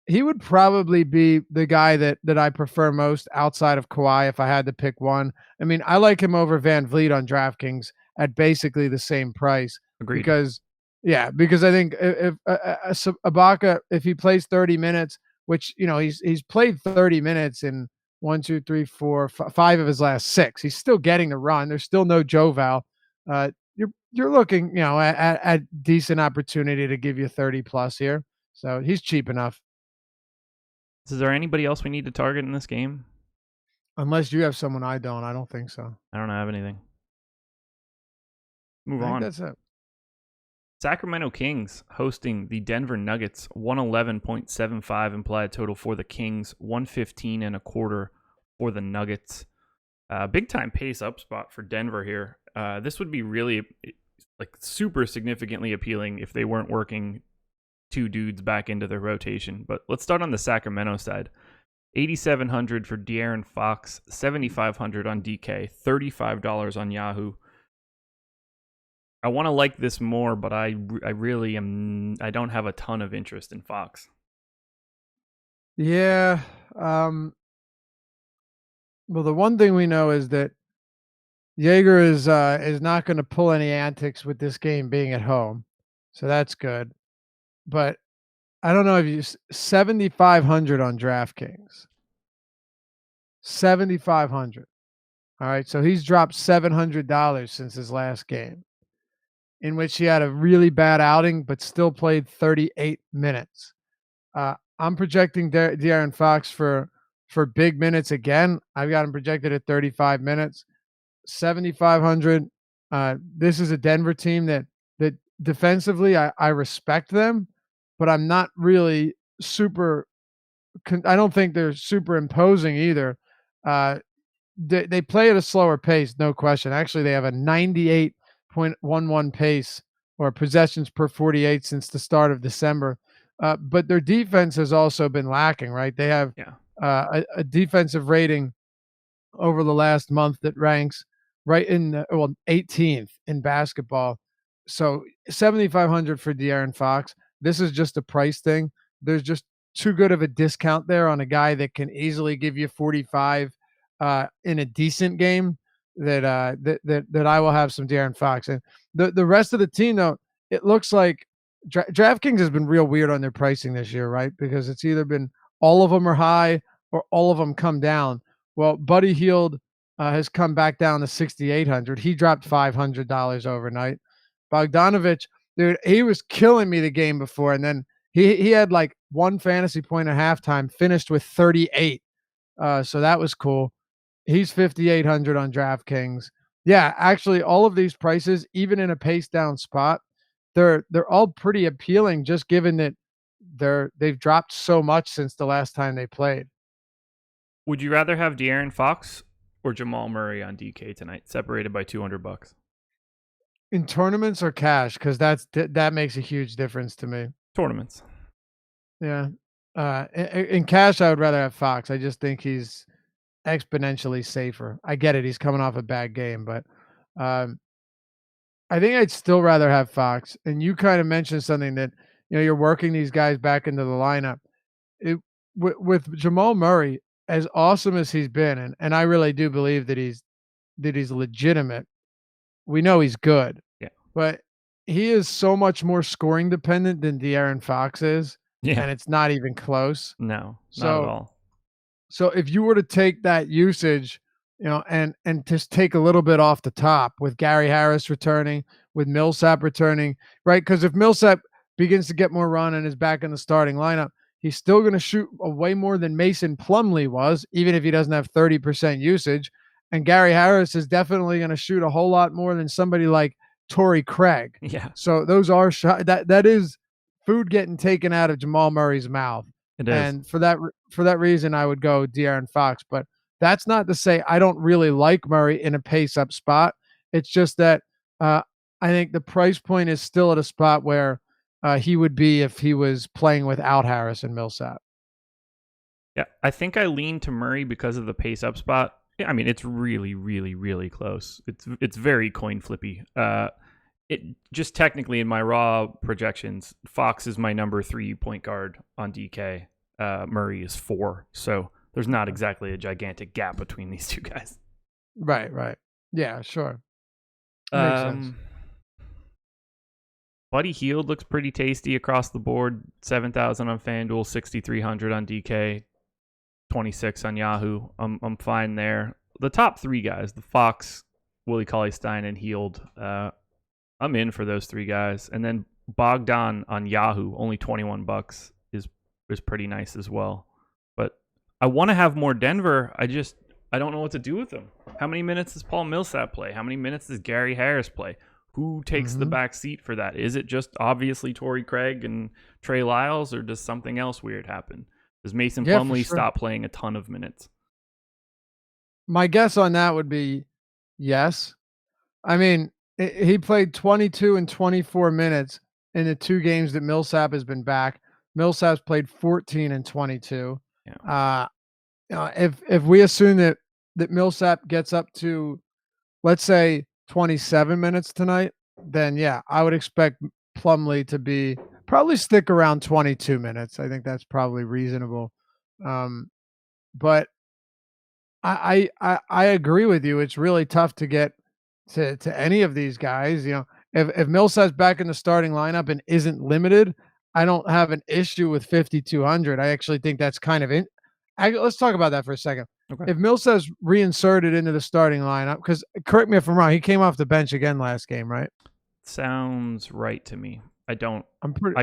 Speaker 2: he would probably be the guy that I prefer most outside of Kawhi if I had to pick one. I mean, I like him over Van Vliet on DraftKings at basically the same price.
Speaker 1: Agreed.
Speaker 2: Because I think if Ibaka, if he plays 30 minutes, which he's played 30 minutes in 1, 2, 3, 4, 5 of his last 6, he's still getting the run. There's still no Joval. You're looking, at decent opportunity to give you 30 plus here. So he's cheap enough.
Speaker 1: Is there anybody else we need to target in this game?
Speaker 2: Unless you have someone I don't think so.
Speaker 1: I don't have anything. Move
Speaker 2: I think
Speaker 1: on.
Speaker 2: that's it.
Speaker 1: Sacramento Kings hosting the Denver Nuggets. 111.75 implied total for the Kings. 115.25 for the Nuggets. Big time pace up spot for Denver here. This would be really like super significantly appealing if they weren't working two dudes back into their rotation. But let's start on the Sacramento side. 8,700 for De'Aaron Fox, 7,500 on DK, $35 on Yahoo. I want to like this more, but I really am. I don't have a ton of interest in Fox.
Speaker 2: Yeah. Well, the one thing we know is that Jaeger is not going to pull any antics with this game being at home, so that's good. But I don't know if you 7,500 on DraftKings. 7,500. All right, so he's dropped $700 since his last game, in which he had a really bad outing, but still played 38 minutes. I'm projecting De'Aaron Fox for big minutes again. I've got him projected at 35 minutes, 7,500. This is a Denver team that defensively I respect them, but I'm not really super. I don't think they're super imposing either. They play at a slower pace, no question. Actually, they have a 98.11 pace or possessions per 48 since the start of December. But their defense has also been lacking, right? They have a defensive rating over the last month that ranks right in 18th in basketball. So 7,500 for De'Aaron Fox. This is just a price thing. There's just too good of a discount there on a guy that can easily give you 45 in a decent game. That I will have some De'Aaron Fox. And the rest of the team, though, it looks like DraftKings has been real weird on their pricing this year, right? Because it's either been all of them are high or all of them come down. Well, Buddy Hield has come back down to 6,800. He dropped $500 overnight. Bogdanovich, dude, he was killing me the game before, and then he had like one fantasy point at halftime, finished with 38. So that was cool. He's 5,800 on DraftKings. Yeah, actually, all of these prices, even in a pace down spot, they're all pretty appealing, just given that they've dropped so much since the last time they played.
Speaker 1: Would you rather have De'Aaron Fox or Jamal Murray on DK tonight, separated by $200?
Speaker 2: In tournaments or cash? Because that makes a huge difference to me.
Speaker 1: Tournaments.
Speaker 2: Yeah. In cash, I would rather have Fox. I just think he's exponentially safer. I get it. He's coming off a bad game, but I think I'd still rather have Fox. And you kind of mentioned something that, you're working these guys back into the lineup. With Jamal Murray, as awesome as he's been, and I really do believe that he's legitimate. We know he's good.
Speaker 1: Yeah.
Speaker 2: But he is so much more scoring dependent than De'Aaron Fox is.
Speaker 1: Yeah.
Speaker 2: And it's not even close.
Speaker 1: No, not at all.
Speaker 2: So if you were to take that usage, and just take a little bit off the top with Gary Harris returning, with Millsap returning, right? Because if Millsap begins to get more run and is back in the starting lineup, he's still going to shoot way more than Mason Plumlee was, even if he doesn't have 30% usage. And Gary Harris is definitely going to shoot a whole lot more than somebody like Torrey Craig.
Speaker 1: Yeah.
Speaker 2: So those are that is food getting taken out of Jamal Murray's mouth.
Speaker 1: It is.
Speaker 2: And for that reason, I would go De'Aaron Fox. But that's not to say I don't really like Murray in a pace-up spot. It's just that I think the price point is still at a spot where he would be if he was playing without Harris and Millsap.
Speaker 1: Yeah, I think I lean to Murray because of the pace-up spot. I mean, it's really, really, really close. It's very coin flippy. It just technically in my raw projections, Fox is my number 3 point guard on DK. Murray is 4, so there's not exactly a gigantic gap between these two guys.
Speaker 2: Right. Yeah, sure. Makes sense.
Speaker 1: Buddy Hield looks pretty tasty across the board. 7,000 on FanDuel, 6,300 on DK, 26 on Yahoo. I'm fine there. The top 3 guys, the Fox, Willie Cauley-Stein, and Hield. I'm in for those 3 guys. And then Bogdan on Yahoo, only $21 is pretty nice as well. But I want to have more Denver. I don't know what to do with them. How many minutes does Paul Millsap play? How many minutes does Gary Harris play? Who takes the back seat for that? Is it just obviously Torrey Craig and Trey Lyles, or does something else weird happen? Does Mason Plumlee stop playing a ton of minutes?
Speaker 2: My guess on that would be yes. I mean, He played 22 and 24 minutes in the 2 games that Millsap has been back. Millsap's played 14 and 22.
Speaker 1: Yeah.
Speaker 2: If we assume that Millsap gets up to, let's say, 27 minutes tonight, then yeah, I would expect Plumlee to probably stick around 22 minutes. I think that's probably reasonable. But I agree with you. It's really tough to get to any of these guys. If Millsap's back in the starting lineup and isn't limited, I don't have an issue with 5,200. I actually think that's kind of in. Let's talk about that for a second.
Speaker 1: Okay.
Speaker 2: If Millsap's reinserted into the starting lineup, because correct me if I'm wrong, he came off the bench again last game, right?
Speaker 1: Sounds right to me. I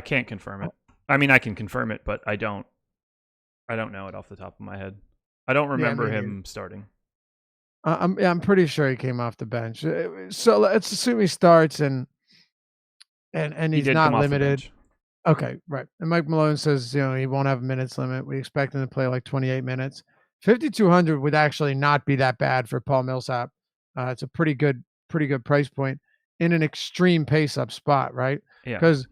Speaker 1: can't confirm it.
Speaker 2: Oh.
Speaker 1: I mean, I can confirm it, but I don't know it off the top of my head. I don't remember him starting.
Speaker 2: I'm pretty sure he came off the bench. So let's assume he starts and he's not limited. Okay, right. And Mike Malone says, he won't have a minutes limit. We expect him to play like 28 minutes. 5,200 would actually not be that bad for Paul Millsap. It's a pretty good price point in an extreme pace up spot, right?
Speaker 1: Yeah.
Speaker 2: Because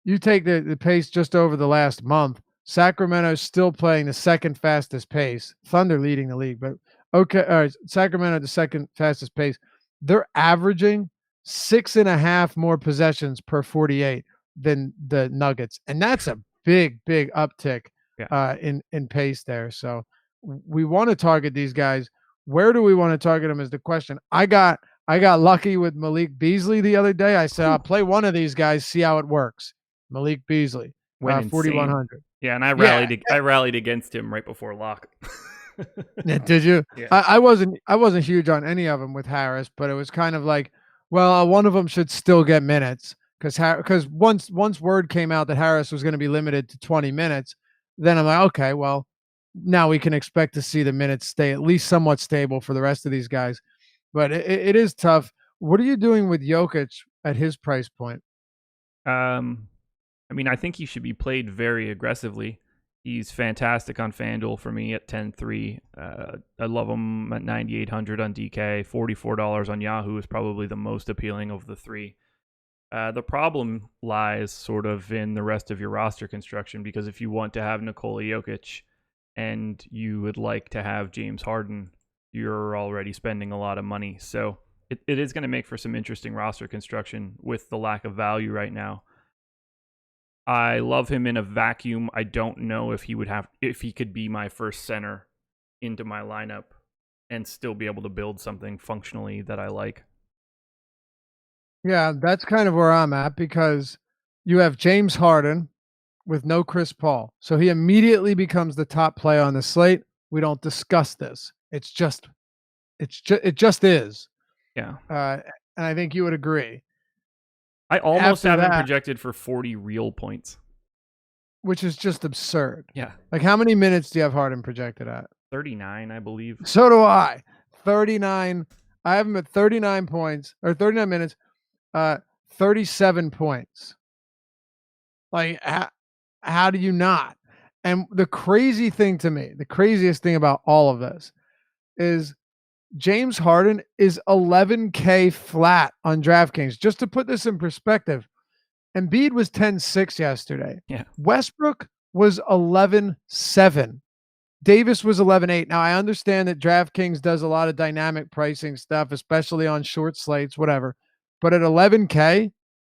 Speaker 2: you take the pace just over the last month, Sacramento's still playing the second fastest pace. Thunder leading the league, but okay, all right, Sacramento the second fastest pace. They're averaging 6.5 more possessions per 48 than the Nuggets, and that's a big uptick in pace there. So we want to target these guys. Where do we want to target them is the question. I got lucky with Malik Beasley the other day. I said, I'll play one of these guys, see how it works. Malik Beasley, 4,100.
Speaker 1: Yeah, and I rallied against him right before lock.
Speaker 2: Yeah, did you?
Speaker 1: Yeah.
Speaker 2: I wasn't huge on any of them with Harris, but it was kind of like, well, one of them should still get minutes because once word came out that Harris was going to be limited to 20 minutes, then I'm like, okay, well, now we can expect to see the minutes stay at least somewhat stable for the rest of these guys. But it is tough. What are you doing with Jokic at his price point?
Speaker 1: I mean, I think he should be played very aggressively. He's fantastic on FanDuel for me at 10-3. I love him at 9,800 on DK. $44 on Yahoo is probably the most appealing of the three. The problem lies sort of in the rest of your roster construction, because if you want to have Nikola Jokic and you would like to have James Harden, you're already spending a lot of money. So it is going to make for some interesting roster construction with the lack of value right now. I love him in a vacuum. I don't know if he could be my first center into my lineup and still be able to build something functionally that I like.
Speaker 2: Yeah, that's kind of where I'm at, because you have James Harden with no Chris Paul. So he immediately becomes the top player on the slate. We don't discuss this. It just is.
Speaker 1: Yeah.
Speaker 2: And I think you would agree.
Speaker 1: I almost have him projected for 40 real points,
Speaker 2: which is just absurd.
Speaker 1: Yeah.
Speaker 2: Like, how many minutes do you have Harden projected at?
Speaker 1: 39, I believe.
Speaker 2: So do I. 39. I have him at 39 points or 39 minutes, 37 points. Like, how do you not? And the craziest thing about all of this is James Harden is 11K flat on DraftKings. Just to put this in perspective, Embiid was 10.6 yesterday.
Speaker 1: Yeah.
Speaker 2: Westbrook was 11.7. Davis was 11.8. Now, I understand that DraftKings does a lot of dynamic pricing stuff, especially on short slates, whatever. But at 11K,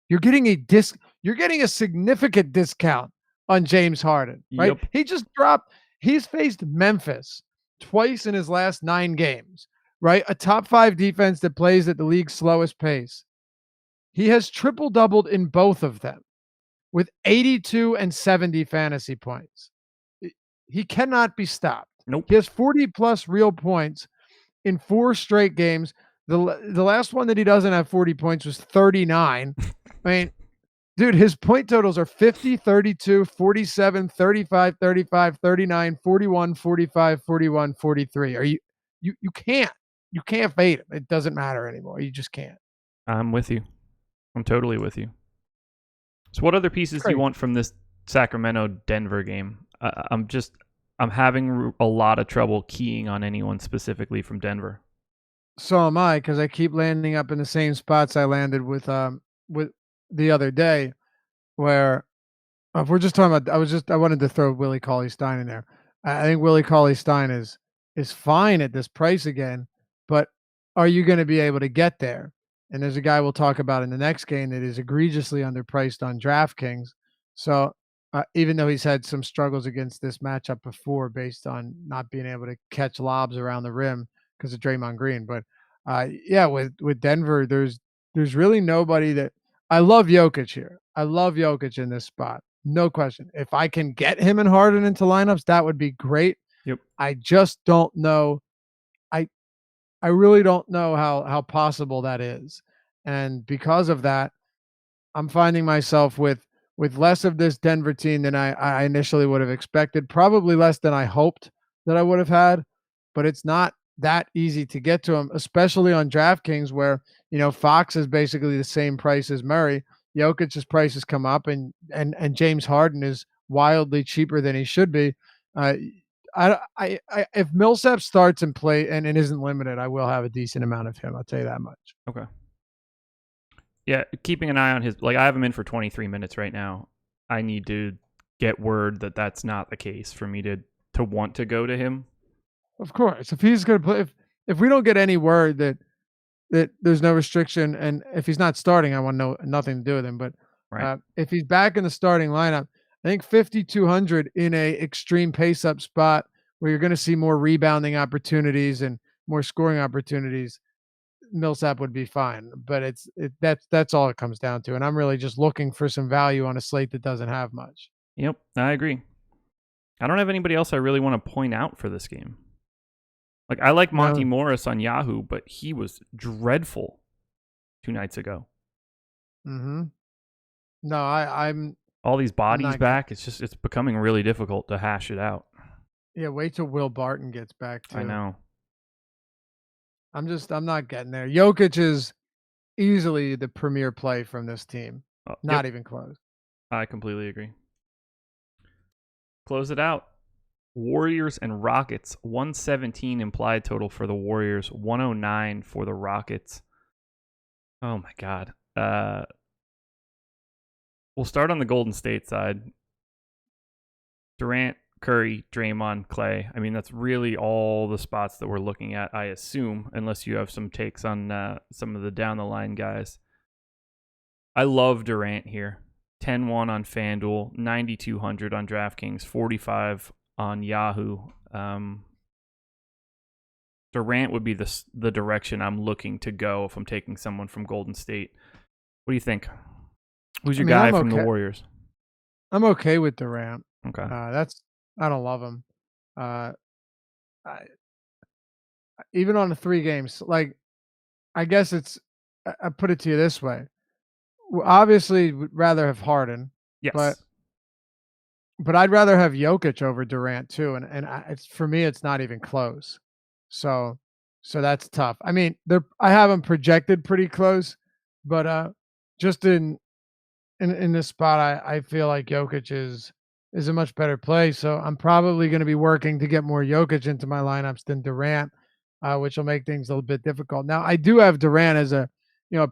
Speaker 2: you're getting a significant discount on James Harden, right? Yep. He's faced Memphis twice in his last 9 games. Right? A top 5 defense that plays at the league's slowest pace. He has triple-doubled in both of them with 82 and 70 fantasy points. He cannot be stopped.
Speaker 1: Nope.
Speaker 2: He has 40-plus real points in 4 straight games. The last one that he doesn't have 40 points was 39. I mean, dude, his point totals are 50, 32, 47, 35, 35, 39, 41, 45, 41, 43. You can't. You can't fade him. It doesn't matter anymore. You just can't.
Speaker 1: I'm with you. I'm totally with you. So what other pieces do you want from this Sacramento-Denver game? I'm having a lot of trouble keying on anyone specifically from Denver.
Speaker 2: So am I, because I keep landing up in the same spots I landed with the other day, where if we're just talking about, I wanted to throw Willie Cauley-Stein in there. I think Willie Cauley-Stein is fine at this price again, but are you going to be able to get there? And there's a guy we'll talk about in the next game that is egregiously underpriced on DraftKings. So even though he's had some struggles against this matchup before, based on not being able to catch lobs around the rim because of Draymond Green, but yeah, with Denver, there's really nobody that I love Jokic here. I love Jokic in this spot. No question. If I can get him and Harden into lineups, that would be great.
Speaker 1: Yep.
Speaker 2: I just don't know. I I really don't know how possible that is. And because of that, I'm finding myself with less of this Denver team than I initially would have expected, probably less than I hoped that I would have had, but it's not that easy to get to him, especially on DraftKings where, Fox is basically the same price as Murray. Jokic's price has come up and James Harden is wildly cheaper than he should be. Uh, if Millsap starts and play and it isn't limited, I will have a decent amount of him. I'll tell you that much.
Speaker 1: Okay. Yeah, keeping an eye on his, I have him in for 23 minutes right now. I need to get word that that's not the case for me to want to go to him.
Speaker 2: Of course, if he's going to play, if we don't get any word that there's no restriction, and if he's not starting, I want nothing to do with him. But
Speaker 1: right.
Speaker 2: If he's back in the starting lineup, I think 5,200 in a extreme pace up spot where you're going to see more rebounding opportunities and more scoring opportunities, Millsap would be fine. But that's all it comes down to. And I'm really just looking for some value on a slate that doesn't have much.
Speaker 1: Yep, I agree. I don't have anybody else I really want to point out for this game. I like Monty Morris on Yahoo, but he was dreadful 2 nights ago.
Speaker 2: Mm-hmm. No, I'm
Speaker 1: all these bodies back. It's becoming really difficult to hash it out.
Speaker 2: Yeah, wait till Will Barton gets back too.
Speaker 1: I know.
Speaker 2: I'm not getting there. Jokic is easily the premier play from this team. Not even close.
Speaker 1: I completely agree. Close it out. Warriors and Rockets, 117 implied total for the Warriors, 109 for the Rockets. Oh my God. We'll start on the Golden State side. Durant, Curry, Draymond, Clay. I mean, that's really all the spots that we're looking at, I assume, unless you have some takes on some of the down-the-line guys. I love Durant here. 10-1 on FanDuel, 9,200 on DraftKings, 45 on Yahoo. Durant would be the direction I'm looking to go if I'm taking someone from Golden State. What do you think? Who's your guy from the Warriors?
Speaker 2: I'm okay with Durant.
Speaker 1: Okay.
Speaker 2: I don't love him. Even on the 3 games, I guess I put it to you this way. Obviously, would rather have Harden.
Speaker 1: Yes.
Speaker 2: But I'd rather have Jokic over Durant too, and it's for me, it's not even close. So that's tough. I mean, I have them projected pretty close, but just in this spot, I feel like Jokic is a much better play. So I'm probably going to be working to get more Jokic into my lineups than Durant, which will make things a little bit difficult. Now, I do have Durant as a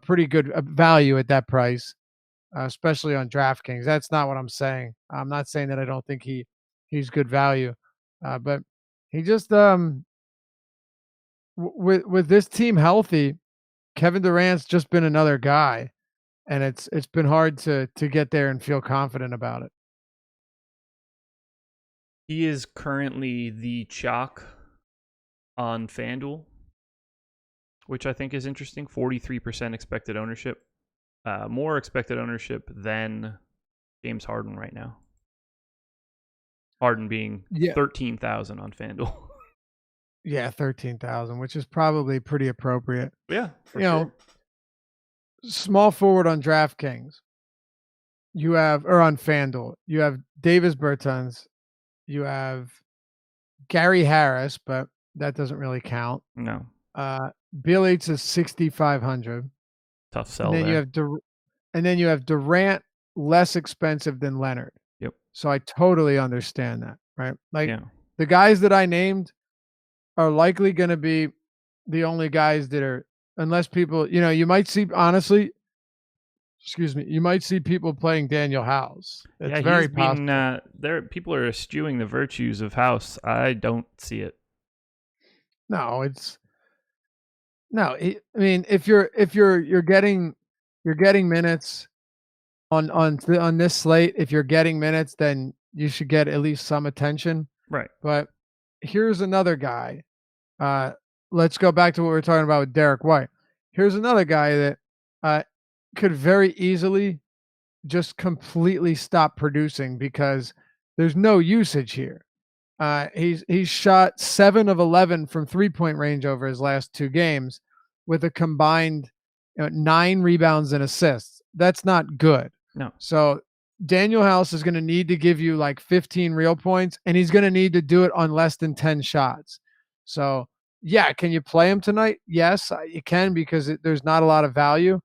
Speaker 2: pretty good value at that price. Especially on DraftKings. That's not what I'm saying. I'm not saying that I don't think he's good value, but he just with this team healthy, Kevin Durant's just been another guy, and it's been hard to get there and feel confident about it.
Speaker 1: He is currently the chalk on FanDuel, which I think is interesting. 43% expected ownership. More expected ownership than James Harden right now. Harden being 13,000 on FanDuel.
Speaker 2: Yeah, 13,000, which is probably pretty appropriate.
Speaker 1: Yeah, for sure.
Speaker 2: Small forward on DraftKings. Or on FanDuel, you have Davis Bertans. You have Gary Harris, but that doesn't really count.
Speaker 1: No.
Speaker 2: Bill Yates is 6,500.
Speaker 1: Tough sell.
Speaker 2: And then you have Durant less expensive than Leonard.
Speaker 1: Yep.
Speaker 2: So I totally understand that, right? The guys that I named are likely going to be the only guys that are, unless people, you might see, honestly, excuse me, you might see people playing Daniel House. It's
Speaker 1: Yeah, he's
Speaker 2: very
Speaker 1: been
Speaker 2: possible.
Speaker 1: there. People are eschewing the virtues of House. I don't see it.
Speaker 2: No, I mean, if you're getting minutes on this slate, if you're getting minutes, then you should get at least some attention.
Speaker 1: Right.
Speaker 2: But here's another guy. Let's go back to what we were talking about with Derrick White. Here's another guy that could very easily just completely stop producing because there's no usage here. He's shot 7 of 11 from 3-point range over his last 2 games with a combined 9 rebounds and assists. That's not good.
Speaker 1: No.
Speaker 2: So Daniel House is going to need to give you like 15 real points, and he's going to need to do it on less than 10 shots. So yeah, can you play him tonight? Yes, you can, because there's not a lot of value,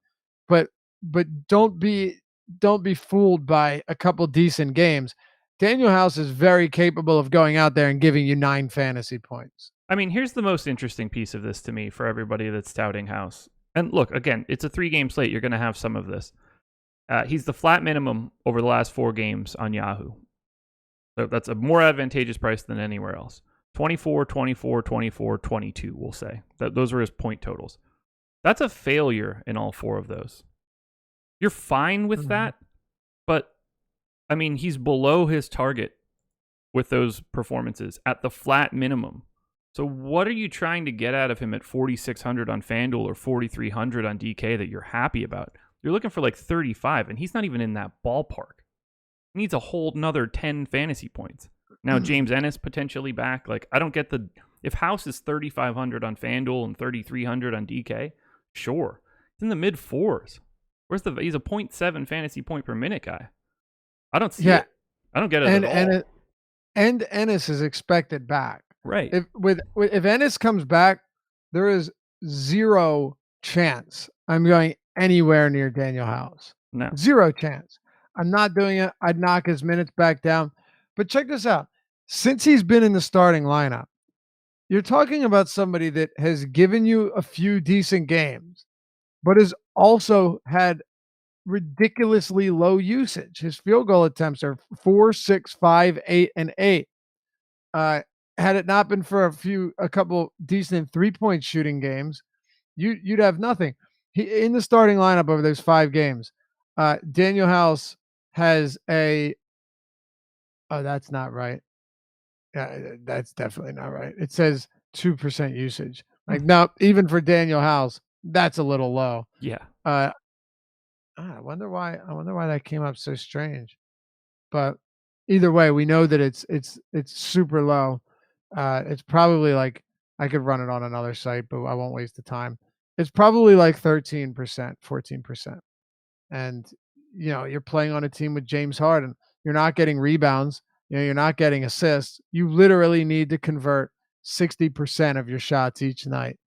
Speaker 2: but don't be fooled by a couple decent games. Daniel House is very capable of going out there and giving you 9 fantasy points.
Speaker 1: I mean, here's the most interesting piece of this to me for everybody that's touting House. And look, again, it's a 3-game slate. You're going to have some of this. He's the flat minimum over the last 4 games on Yahoo. So that's a more advantageous price than anywhere else. 24, 24, 24, 22, we'll say. Those are his point totals. That's a failure in all 4 of those. You're fine with that, but I mean, he's below his target with those performances at the flat minimum. So what are you trying to get out of him at 4,600 on FanDuel or 4,300 on DK that you're happy about? You're looking for like 35, and he's not even in that ballpark. He needs a whole another 10 fantasy points. Now, James Ennis potentially back. Like, I don't get if House is 3,500 on FanDuel and 3,300 on DK, sure. It's in the mid 4s. He's a 0.7 fantasy point per minute guy. I don't see it. I don't get it at all.
Speaker 2: And Ennis is expected back.
Speaker 1: Right.
Speaker 2: If Ennis comes back, there is 0 chance I'm going anywhere near Daniel House.
Speaker 1: No.
Speaker 2: 0 chance. I'm not doing it. I'd knock his minutes back down. But check this out. Since he's been in the starting lineup, you're talking about somebody that has given you a few decent games, but has also had ridiculously low usage. His field goal attempts are 4, 6, 5, 8, and 8. Had it not been for a couple decent 3-point shooting games, you'd have nothing. He in the starting lineup over those 5 games. Daniel House has a. Oh, that's not right. Yeah, that's definitely not right. It says 2% usage. Like, no, even for Daniel House, that's a little low.
Speaker 1: Yeah.
Speaker 2: I wonder why that came up so strange. But either way, we know that it's super low. It's probably like, I could run it on another site, but I won't waste the time. It's probably like 13%, 14%. And you're playing on a team with James Harden. You're not getting rebounds. You're not getting assists. You literally need to convert 60% of your shots each night.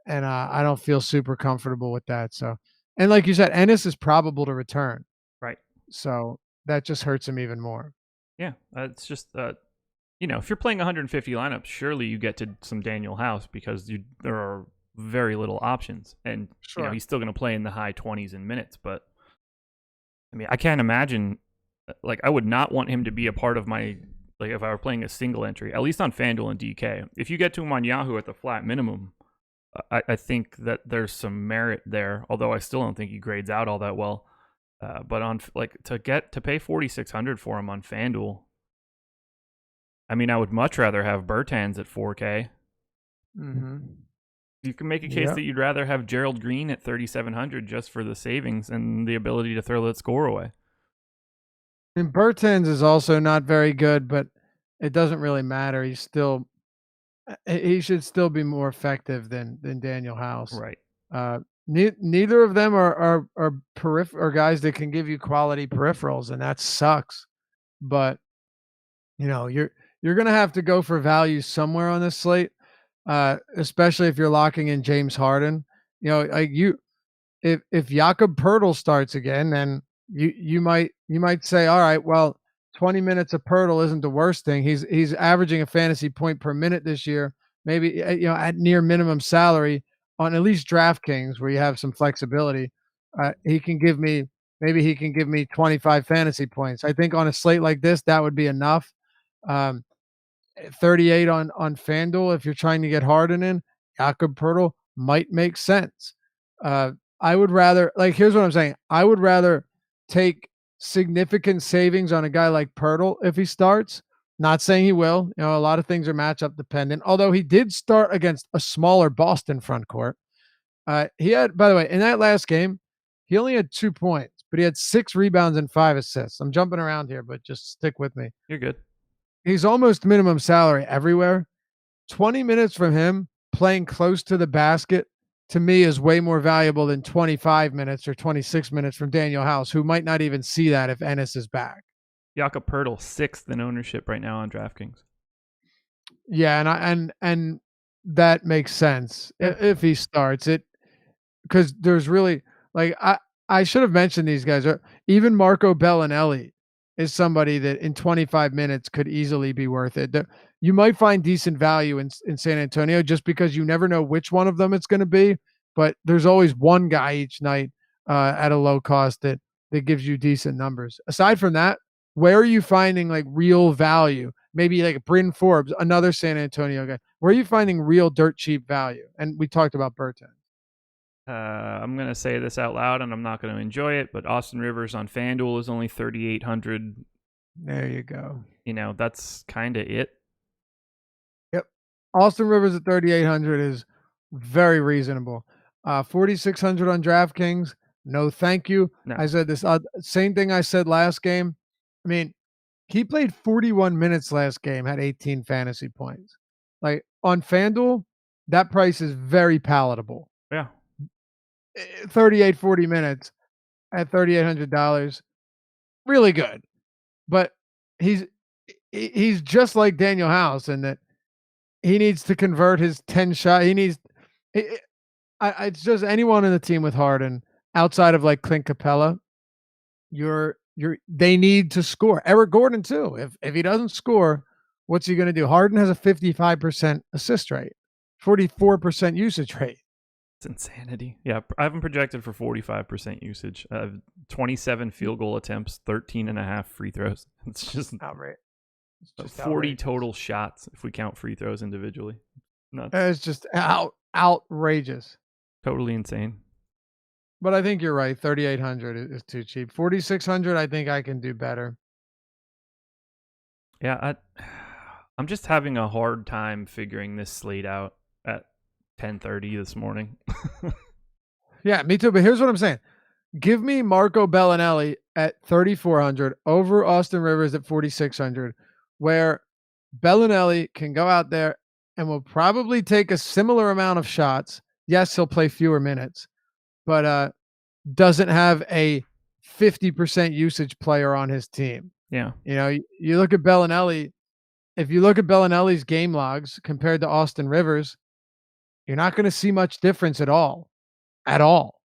Speaker 2: And I don't feel super comfortable with that. So, and like you said, Ennis is probable to return.
Speaker 1: Right.
Speaker 2: So that just hurts him even more.
Speaker 1: Yeah. It's just, if you're playing 150 lineups, surely you get to some Daniel House because there are very little options. And,
Speaker 2: Sure.
Speaker 1: He's still going to play in the high 20s in minutes. But, I mean, I can't imagine, like, I would not want him to be a part of my, like, if I were playing a single entry, at least on FanDuel and DK. If you get to him on Yahoo at the flat minimum, I think that there's some merit there, although I still don't think he grades out all that well. But on, like, to pay 4,600 for him on FanDuel, I mean, I would much rather have Bertans at 4K.
Speaker 2: Mm-hmm.
Speaker 1: You can make a case that you'd rather have Gerald Green at 3,700 just for the savings and the ability to throw that score away.
Speaker 2: And Bertans is also not very good, but it doesn't really matter. He should still be more effective than Daniel House.
Speaker 1: Right.
Speaker 2: Neither of them are guys that can give you quality peripherals, and that sucks. But you're going to have to go for value somewhere on this slate, especially if you're locking in James Harden. If Jakob Poeltl starts again, then you might say, all right, well, 20 minutes of Poeltl isn't the worst thing. He's averaging a fantasy point per minute this year maybe at near minimum salary on at least DraftKings where you have some flexibility, he can give me 25 fantasy points. I think on a slate like this, that would be enough. Um, 38 on FanDuel if you're trying to get Harden in, Jakob Poeltl might make sense. I would rather here's what I'm saying. I would rather take significant savings on a guy like Poeltl if he starts. Not saying he will. A lot of things are matchup dependent. Although he did start against a smaller Boston front court. He had, by the way, in that last game, he only had 2 points, but he had 6 rebounds and 5 assists. I'm jumping around here, but just stick with me.
Speaker 1: You're good.
Speaker 2: He's almost minimum salary everywhere. 20 minutes from him playing close to the basket to me is way more valuable than 25 minutes or 26 minutes from Daniel House, who might not even see that if Ennis is back.
Speaker 1: Jakob Poeltl, 6th in ownership right now on DraftKings.
Speaker 2: Yeah, and that makes sense if he starts it, because there's really I should have mentioned these guys. Even Marco Bellinelli is somebody that in 25 minutes could easily be worth it. You might find decent value in San Antonio just because you never know which one of them it's going to be, but there's always one guy each night at a low cost that gives you decent numbers. Aside from that, where are you finding real value? Maybe like Bryn Forbes, another San Antonio guy. Where are you finding real dirt cheap value? And we talked about Bertans.
Speaker 1: I'm going to say this out loud, and I'm not going to enjoy it, but Austin Rivers on FanDuel is only 3,800.
Speaker 2: There you go.
Speaker 1: That's kind of it.
Speaker 2: Yep. Austin Rivers at 3,800 is very reasonable. 4,600 on DraftKings. No, thank you. No. I said this same thing I said last game. I mean, he played 41 minutes last game, had 18 fantasy points. On FanDuel, that price is very palatable.
Speaker 1: Yeah.
Speaker 2: 38, 40 minutes at $3,800. Really good. But he's just like Daniel House in that he needs to convert his 10 shot. He needs it's just anyone in the team with Harden outside of Clint Capella. They need to score. Eric Gordon too. If he doesn't score, what's he going to do? Harden has a 55% assist rate, 44% usage rate.
Speaker 1: It's insanity. Yeah, I haven't projected for 45% usage. 27 field goal attempts, 13 and a half free throws. It's just
Speaker 2: outrageous.
Speaker 1: 40 outrageous. Total shots if we count free throws individually.
Speaker 2: Nuts. It's just outrageous.
Speaker 1: Totally insane.
Speaker 2: But I think you're right. 3,800 is too cheap. 4,600, I think I can do better.
Speaker 1: Yeah, I'm just having a hard time figuring this slate out at 10:30 this morning.
Speaker 2: Yeah, me too. But here's what I'm saying. Give me Marco Bellinelli at 3,400 over Austin Rivers at 4,600, where Bellinelli can go out there and will probably take a similar amount of shots. Yes, he'll play fewer minutes, but doesn't have a 50% usage player on his team.
Speaker 1: Yeah.
Speaker 2: You look at Bellinelli. If you look at Bellinelli's game logs compared to Austin Rivers, you're not going to see much difference at all.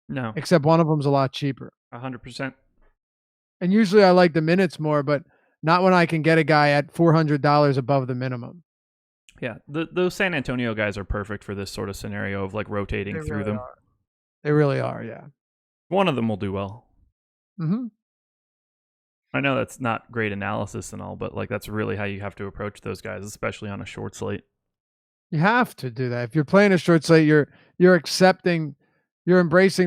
Speaker 1: No.
Speaker 2: Except one of them's a lot cheaper.
Speaker 1: 100%.
Speaker 2: And usually I like the minutes more, but not when I can get a guy at $400 above the minimum.
Speaker 1: Yeah, those San Antonio guys are perfect for this sort of scenario of rotating through them.
Speaker 2: They really are, yeah.
Speaker 1: One of them will do well.
Speaker 2: Mm-hmm.
Speaker 1: I know that's not great analysis and all, but that's really how you have to approach those guys, especially on a short slate.
Speaker 2: You have to do that. If you're playing a short slate, you're embracing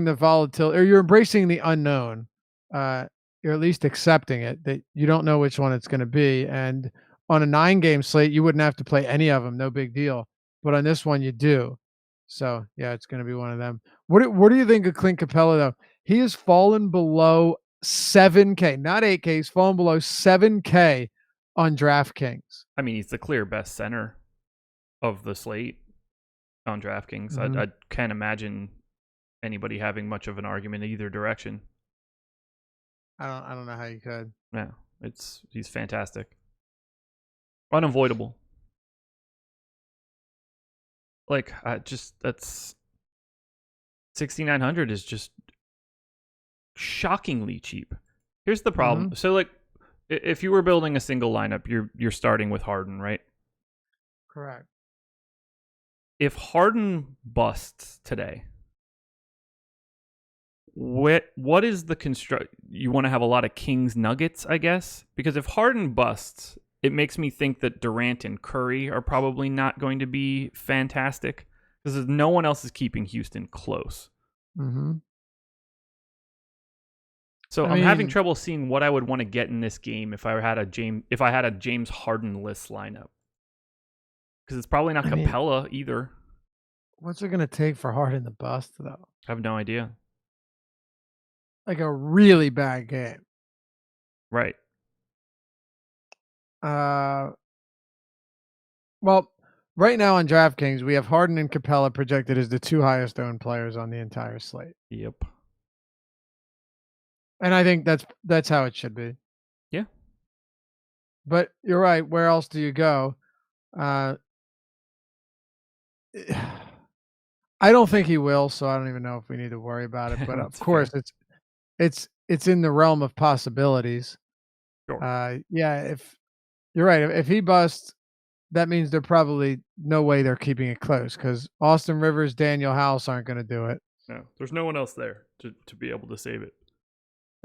Speaker 2: the volatility, or you're embracing the unknown. You're at least accepting it, that you don't know which one it's going to be. And on a 9-game slate, you wouldn't have to play any of them. No big deal. But on this one, you do. So, yeah, it's going to be one of them. What do you think of Clint Capella, though? He has fallen below 7K, not 8K. He's fallen below 7K on DraftKings.
Speaker 1: I mean, he's the clear best center of the slate on DraftKings. Mm-hmm. I can't imagine anybody having much of an argument either direction.
Speaker 2: I don't know how you could.
Speaker 1: Yeah, he's fantastic. Unavoidable. That's 6,900 is just shockingly cheap. Here's the problem. Mm-hmm. So if you were building a single lineup, you're starting with Harden, right?
Speaker 2: Correct.
Speaker 1: if Harden busts today, what is the construct? You want to have a lot of Kings Nuggets, I guess, because if Harden busts, it makes me think that Durant and Curry are probably not going to be fantastic because no one else is keeping Houston close.
Speaker 2: Mm-hmm.
Speaker 1: So I'm having trouble seeing what I would want to get in this game if I had a James Harden-less lineup, because it's probably not Capella either.
Speaker 2: What's it going to take for Harden to bust, though?
Speaker 1: I have no idea.
Speaker 2: Like a really bad game.
Speaker 1: Right.
Speaker 2: Well, right now on DraftKings, we have Harden and Capella projected as the two highest owned players on the entire slate.
Speaker 1: Yep.
Speaker 2: And I think that's how it should be.
Speaker 1: Yeah.
Speaker 2: But you're right. Where else do you go? I don't think he will, so I don't even know if we need to worry about it. But of course, it's in the realm of possibilities.
Speaker 1: Sure.
Speaker 2: Yeah, if you're right, if he busts, that means they're probably no way they're keeping it close because Austin Rivers, Daniel House aren't going to do it.
Speaker 1: No, there's no one else there to be able to save it.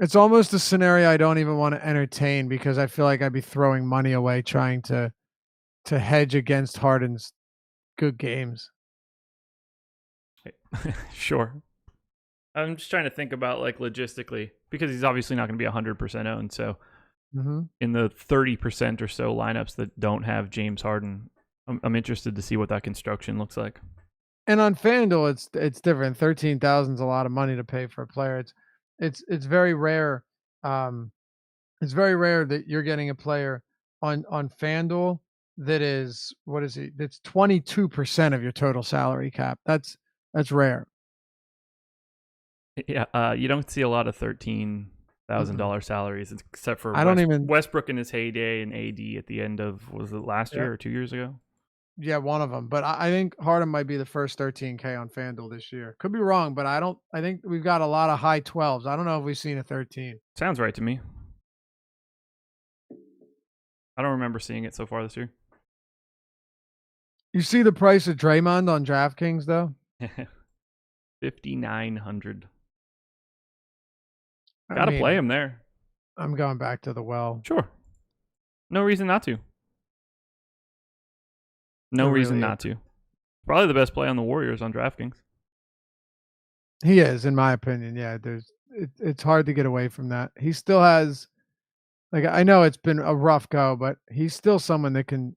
Speaker 2: It's almost a scenario I don't even want to entertain because I feel like I'd be throwing money away trying to hedge against Harden's good games.
Speaker 1: Sure. I'm just trying to think about like logistically because he's obviously not going to be 100% owned. So in the 30% or so lineups that don't have James Harden, I'm interested to see what that construction looks like.
Speaker 2: And on FanDuel, it's different. 13,000 is a lot of money to pay for a player. It's very rare. It's very rare that you're getting a player on FanDuel that is that's 22% of your total salary cap. That's rare.
Speaker 1: Yeah, you don't see a lot of $13,000 salaries except for Westbrook in his heyday and AD at the end of, was it last year or 2 years ago?
Speaker 2: Yeah, one of them. But I think Harden might be the first 13K on FanDuel this year. Could be wrong, but I think we've got a lot of high 12s. I don't know if we've seen a 13.
Speaker 1: Sounds right to me. I don't remember seeing it so far this year.
Speaker 2: You see the price of Draymond on DraftKings though?
Speaker 1: $5,900. Gotta play him there.
Speaker 2: I'm going back to the well.
Speaker 1: Sure. No reason not to. No reason not to. Probably the best play on the Warriors on DraftKings.
Speaker 2: He is, in my opinion. Yeah, it's hard to get away from that. He still has, like, I know it's been a rough go, but he's still someone that can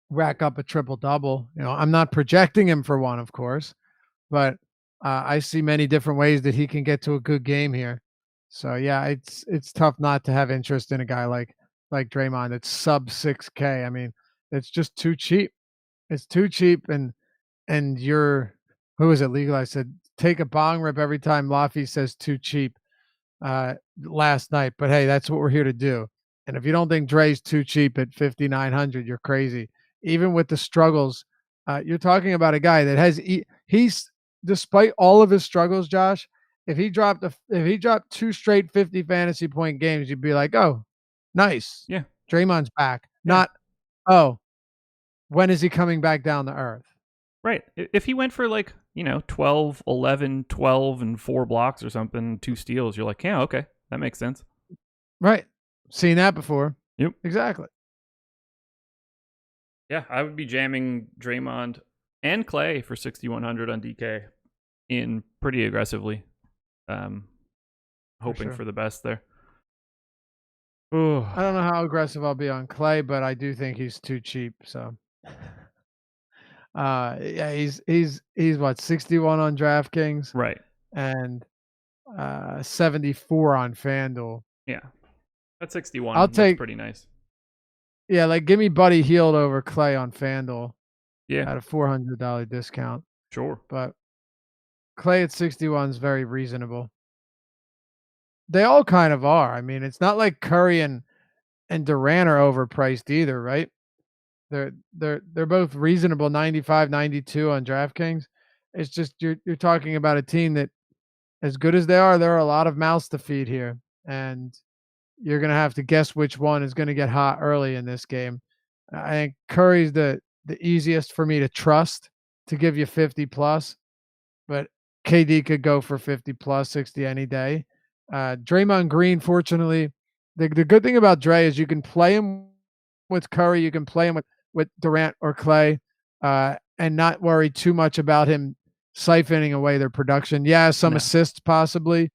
Speaker 2: rack up a triple-double. You know, I'm not projecting him for one, of course, but I see many different ways that he can get to a good game here. So yeah, it's tough not to have interest in a guy like Draymond. It's sub 6K. I mean, it's just too cheap. It's too cheap, and you're, who is it? Legal? I said take a bong rip every time Laffy says too cheap last night. But hey, that's what we're here to do. And if you don't think Dre's too cheap at 5,900, you're crazy. Even with the struggles, you're talking about a guy that has he's, despite all of his struggles, Josh. If he dropped 2 straight 50 fantasy point games, you'd be like, oh, nice.
Speaker 1: Yeah.
Speaker 2: Draymond's back. Yeah. Not, oh, when is he coming back down to earth?
Speaker 1: Right. If he went for 12, 11, 12, and 4 blocks or something, 2 steals, you're like, yeah, okay, that makes sense.
Speaker 2: Right. Seen that before.
Speaker 1: Yep.
Speaker 2: Exactly.
Speaker 1: Yeah, I would be jamming Draymond and Clay for 6,100 on DK in pretty aggressively. Hoping for the best there. Ooh.
Speaker 2: I don't know how aggressive I'll be on Clay, but I do think he's too cheap. So, yeah, he's what, 61 on DraftKings,
Speaker 1: right,
Speaker 2: and 74 on FanDuel.
Speaker 1: Yeah, that's 61. That's pretty nice.
Speaker 2: Yeah, like give me Buddy Hield over Clay on FanDuel.
Speaker 1: Yeah,
Speaker 2: at a $400 discount.
Speaker 1: Sure,
Speaker 2: but Clay at 61 is very reasonable. They all kind of are. I mean, it's not like Curry and Durant are overpriced either, right? They're both reasonable, 95, 92 on DraftKings. It's just you're talking about a team that, as good as there are a lot of mouths to feed here, and you're gonna have to guess which one is gonna get hot early in this game. I think Curry's the easiest for me to trust to give you 50 plus, but KD could go for 50 plus, 60 any day. Draymond Green, fortunately, the good thing about Dre is you can play him with Curry, you can play him with Durant or Clay, and not worry too much about him siphoning away their production. Yeah, some
Speaker 1: No.
Speaker 2: assists possibly,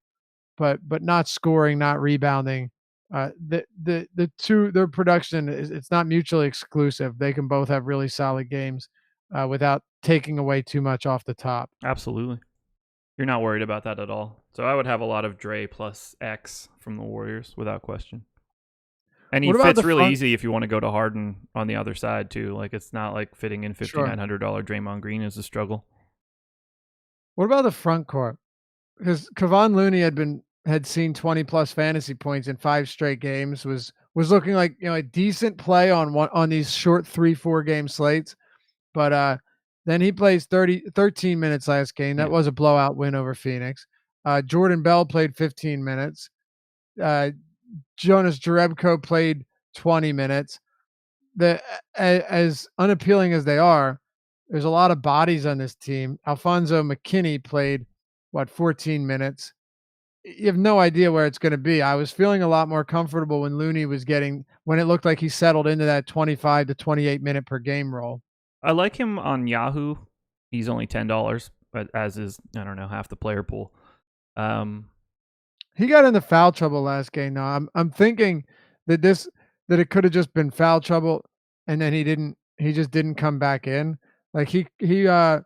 Speaker 2: but not scoring, not rebounding. The two, their production is, it's not mutually exclusive. They can both have really solid games without taking away too much off the top.
Speaker 1: Absolutely. You're not worried about that at all. So I would have a lot of Dre plus X from the Warriors without question. And he
Speaker 2: What about
Speaker 1: fits
Speaker 2: the
Speaker 1: really
Speaker 2: front?
Speaker 1: easy if you want to go to Harden on the other side too. Like it's not like fitting in
Speaker 2: Sure.
Speaker 1: $5,900 Draymond Green is a struggle.
Speaker 2: What about the front court? Because Kevon Looney had seen 20 plus fantasy points in 5 straight games, was looking like, a decent play on these short 3-4 game slates. But then he plays 13 minutes last game. That
Speaker 1: Yeah.
Speaker 2: was a blowout win over Phoenix. Jordan Bell played 15 minutes. Jonas Jerebko played 20 minutes. As unappealing as they are, there's a lot of bodies on this team. Alfonso McKinney played 14 minutes. You have no idea where it's going to be. I was feeling a lot more comfortable when Looney when it looked like he settled into that 25 to 28 minute per game role.
Speaker 1: I like him on Yahoo. He's only $10, but as is, I don't know, half the player pool.
Speaker 2: He got into foul trouble last game. Now I'm thinking that it could have just been foul trouble, and then he just didn't come back in. Like what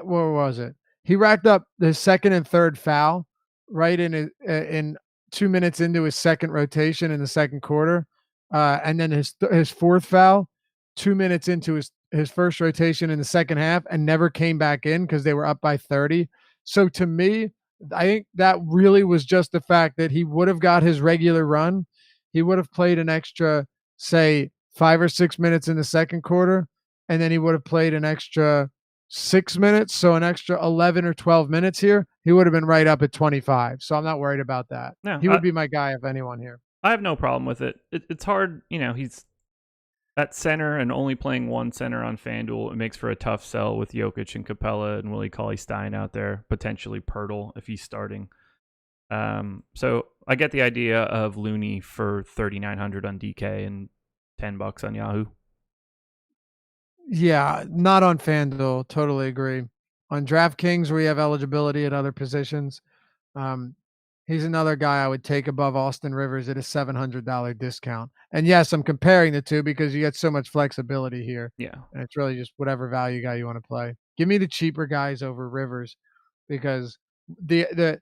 Speaker 2: was it? He racked up the second and third foul right in 2 minutes into his second rotation in the second quarter, and then his fourth foul 2 minutes into his first rotation in the second half, and never came back in because they were up by 30. So to me, I think that really was just the fact that he would have got his regular run. He would have played an extra, say, 5 or 6 minutes in the second quarter, and then he would have played an extra 6 minutes, so an extra 11 or 12 minutes here. He would have been right up at 25. So I'm not worried about that.
Speaker 1: No,
Speaker 2: He would be my guy if anyone here.
Speaker 1: I have no problem with it. It's hard, he's at center and only playing one center on FanDuel. It makes for a tough sell with Jokic and Capella and Willie Cauley-Stein out there, potentially Pirtle if he's starting. So I get the idea of Looney for $3,900 on DK and $10 on Yahoo.
Speaker 2: Yeah, not on FanDuel. Totally agree. On DraftKings, where you have eligibility at other positions, he's another guy I would take above Austin Rivers at a $700 discount. And yes, I'm comparing the two because you get so much flexibility here.
Speaker 1: Yeah.
Speaker 2: And it's really just whatever value guy you want to play. Give me the cheaper guys over Rivers, because the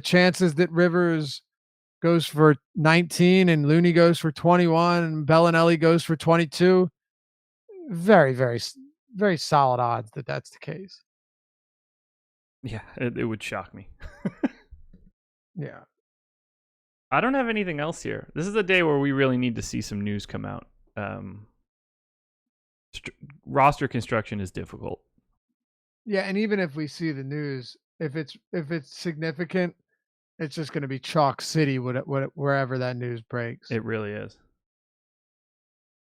Speaker 2: chances that Rivers goes for 19 and Looney goes for 21 and Bellinelli goes for 22, very, very, very solid odds that that's the case.
Speaker 1: Yeah, it would shock me.
Speaker 2: Yeah.
Speaker 1: I don't have anything else here. This is a day where we really need to see some news come out. Roster construction is difficult.
Speaker 2: Yeah, and even if we see the news, if it's significant, it's just going to be chalk city wherever that news breaks.
Speaker 1: It really is.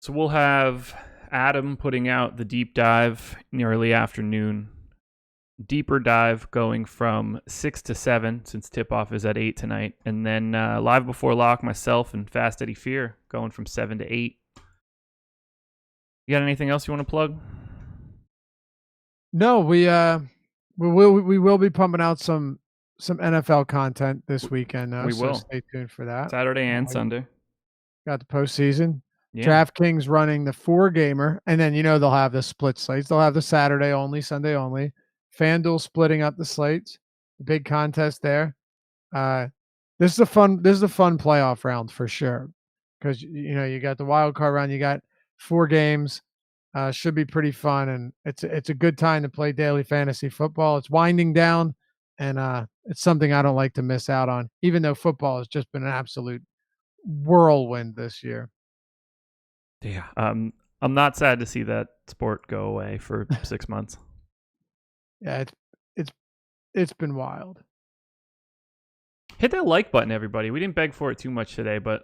Speaker 1: So we'll have Adam putting out the deep dive in the early afternoon. Deeper dive going from 6 to 7, since tip-off is at 8 tonight. And then live before lock, myself and Fast Eddie Fear going from 7 to 8. You got anything else you want to plug?
Speaker 2: No, we will be pumping out some NFL content this weekend.
Speaker 1: We
Speaker 2: so
Speaker 1: will.
Speaker 2: Stay tuned for that.
Speaker 1: Saturday and Sunday.
Speaker 2: Got the postseason.
Speaker 1: Yeah.
Speaker 2: DraftKings running the 4-gamer, and then they'll have the split slates. They'll have the Saturday only, Sunday only. FanDuel splitting up the slates. The big contest there. This is a fun playoff round for sure, because you got the wild card round. You got 4 games. Should be pretty fun, and it's a good time to play daily fantasy football. It's winding down, and it's something I don't like to miss out on, even though football has just been an absolute whirlwind this year.
Speaker 1: Yeah. I'm not sad to see that sport go away for 6 months.
Speaker 2: Yeah, it's been wild.
Speaker 1: Hit that like button, everybody. We didn't beg for it too much today, but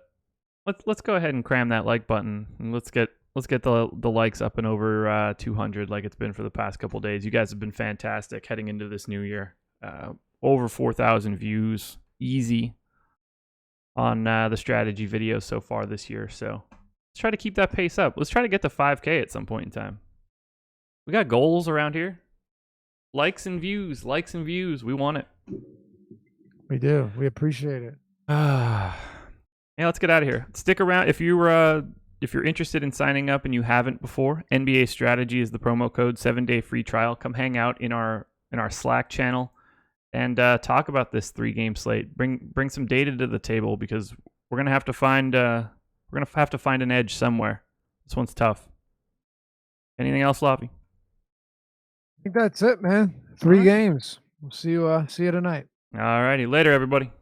Speaker 1: let's go ahead and cram that like button, and let's get Let's get the likes up and over 200 like it's been for the past couple days. You guys have been fantastic heading into this new year. Over 4,000 views, easy, on the strategy videos so far this year. So let's try to keep that pace up. Let's try to get to 5K at some point in time. We got goals around here. Likes and views. We want it.
Speaker 2: We do. We appreciate it.
Speaker 1: Yeah, let's get out of here. Stick around if you're interested in signing up and you haven't before. NBA Strategy is the promo code. 7-day free trial. Come hang out in our Slack channel and talk about this 3-game slate. Bring some data to the table because we're gonna have to find an edge somewhere. This one's tough. Anything else, Lavi?
Speaker 2: I think that's it, man. 3 games. We'll see you tonight.
Speaker 1: All righty. Later, everybody.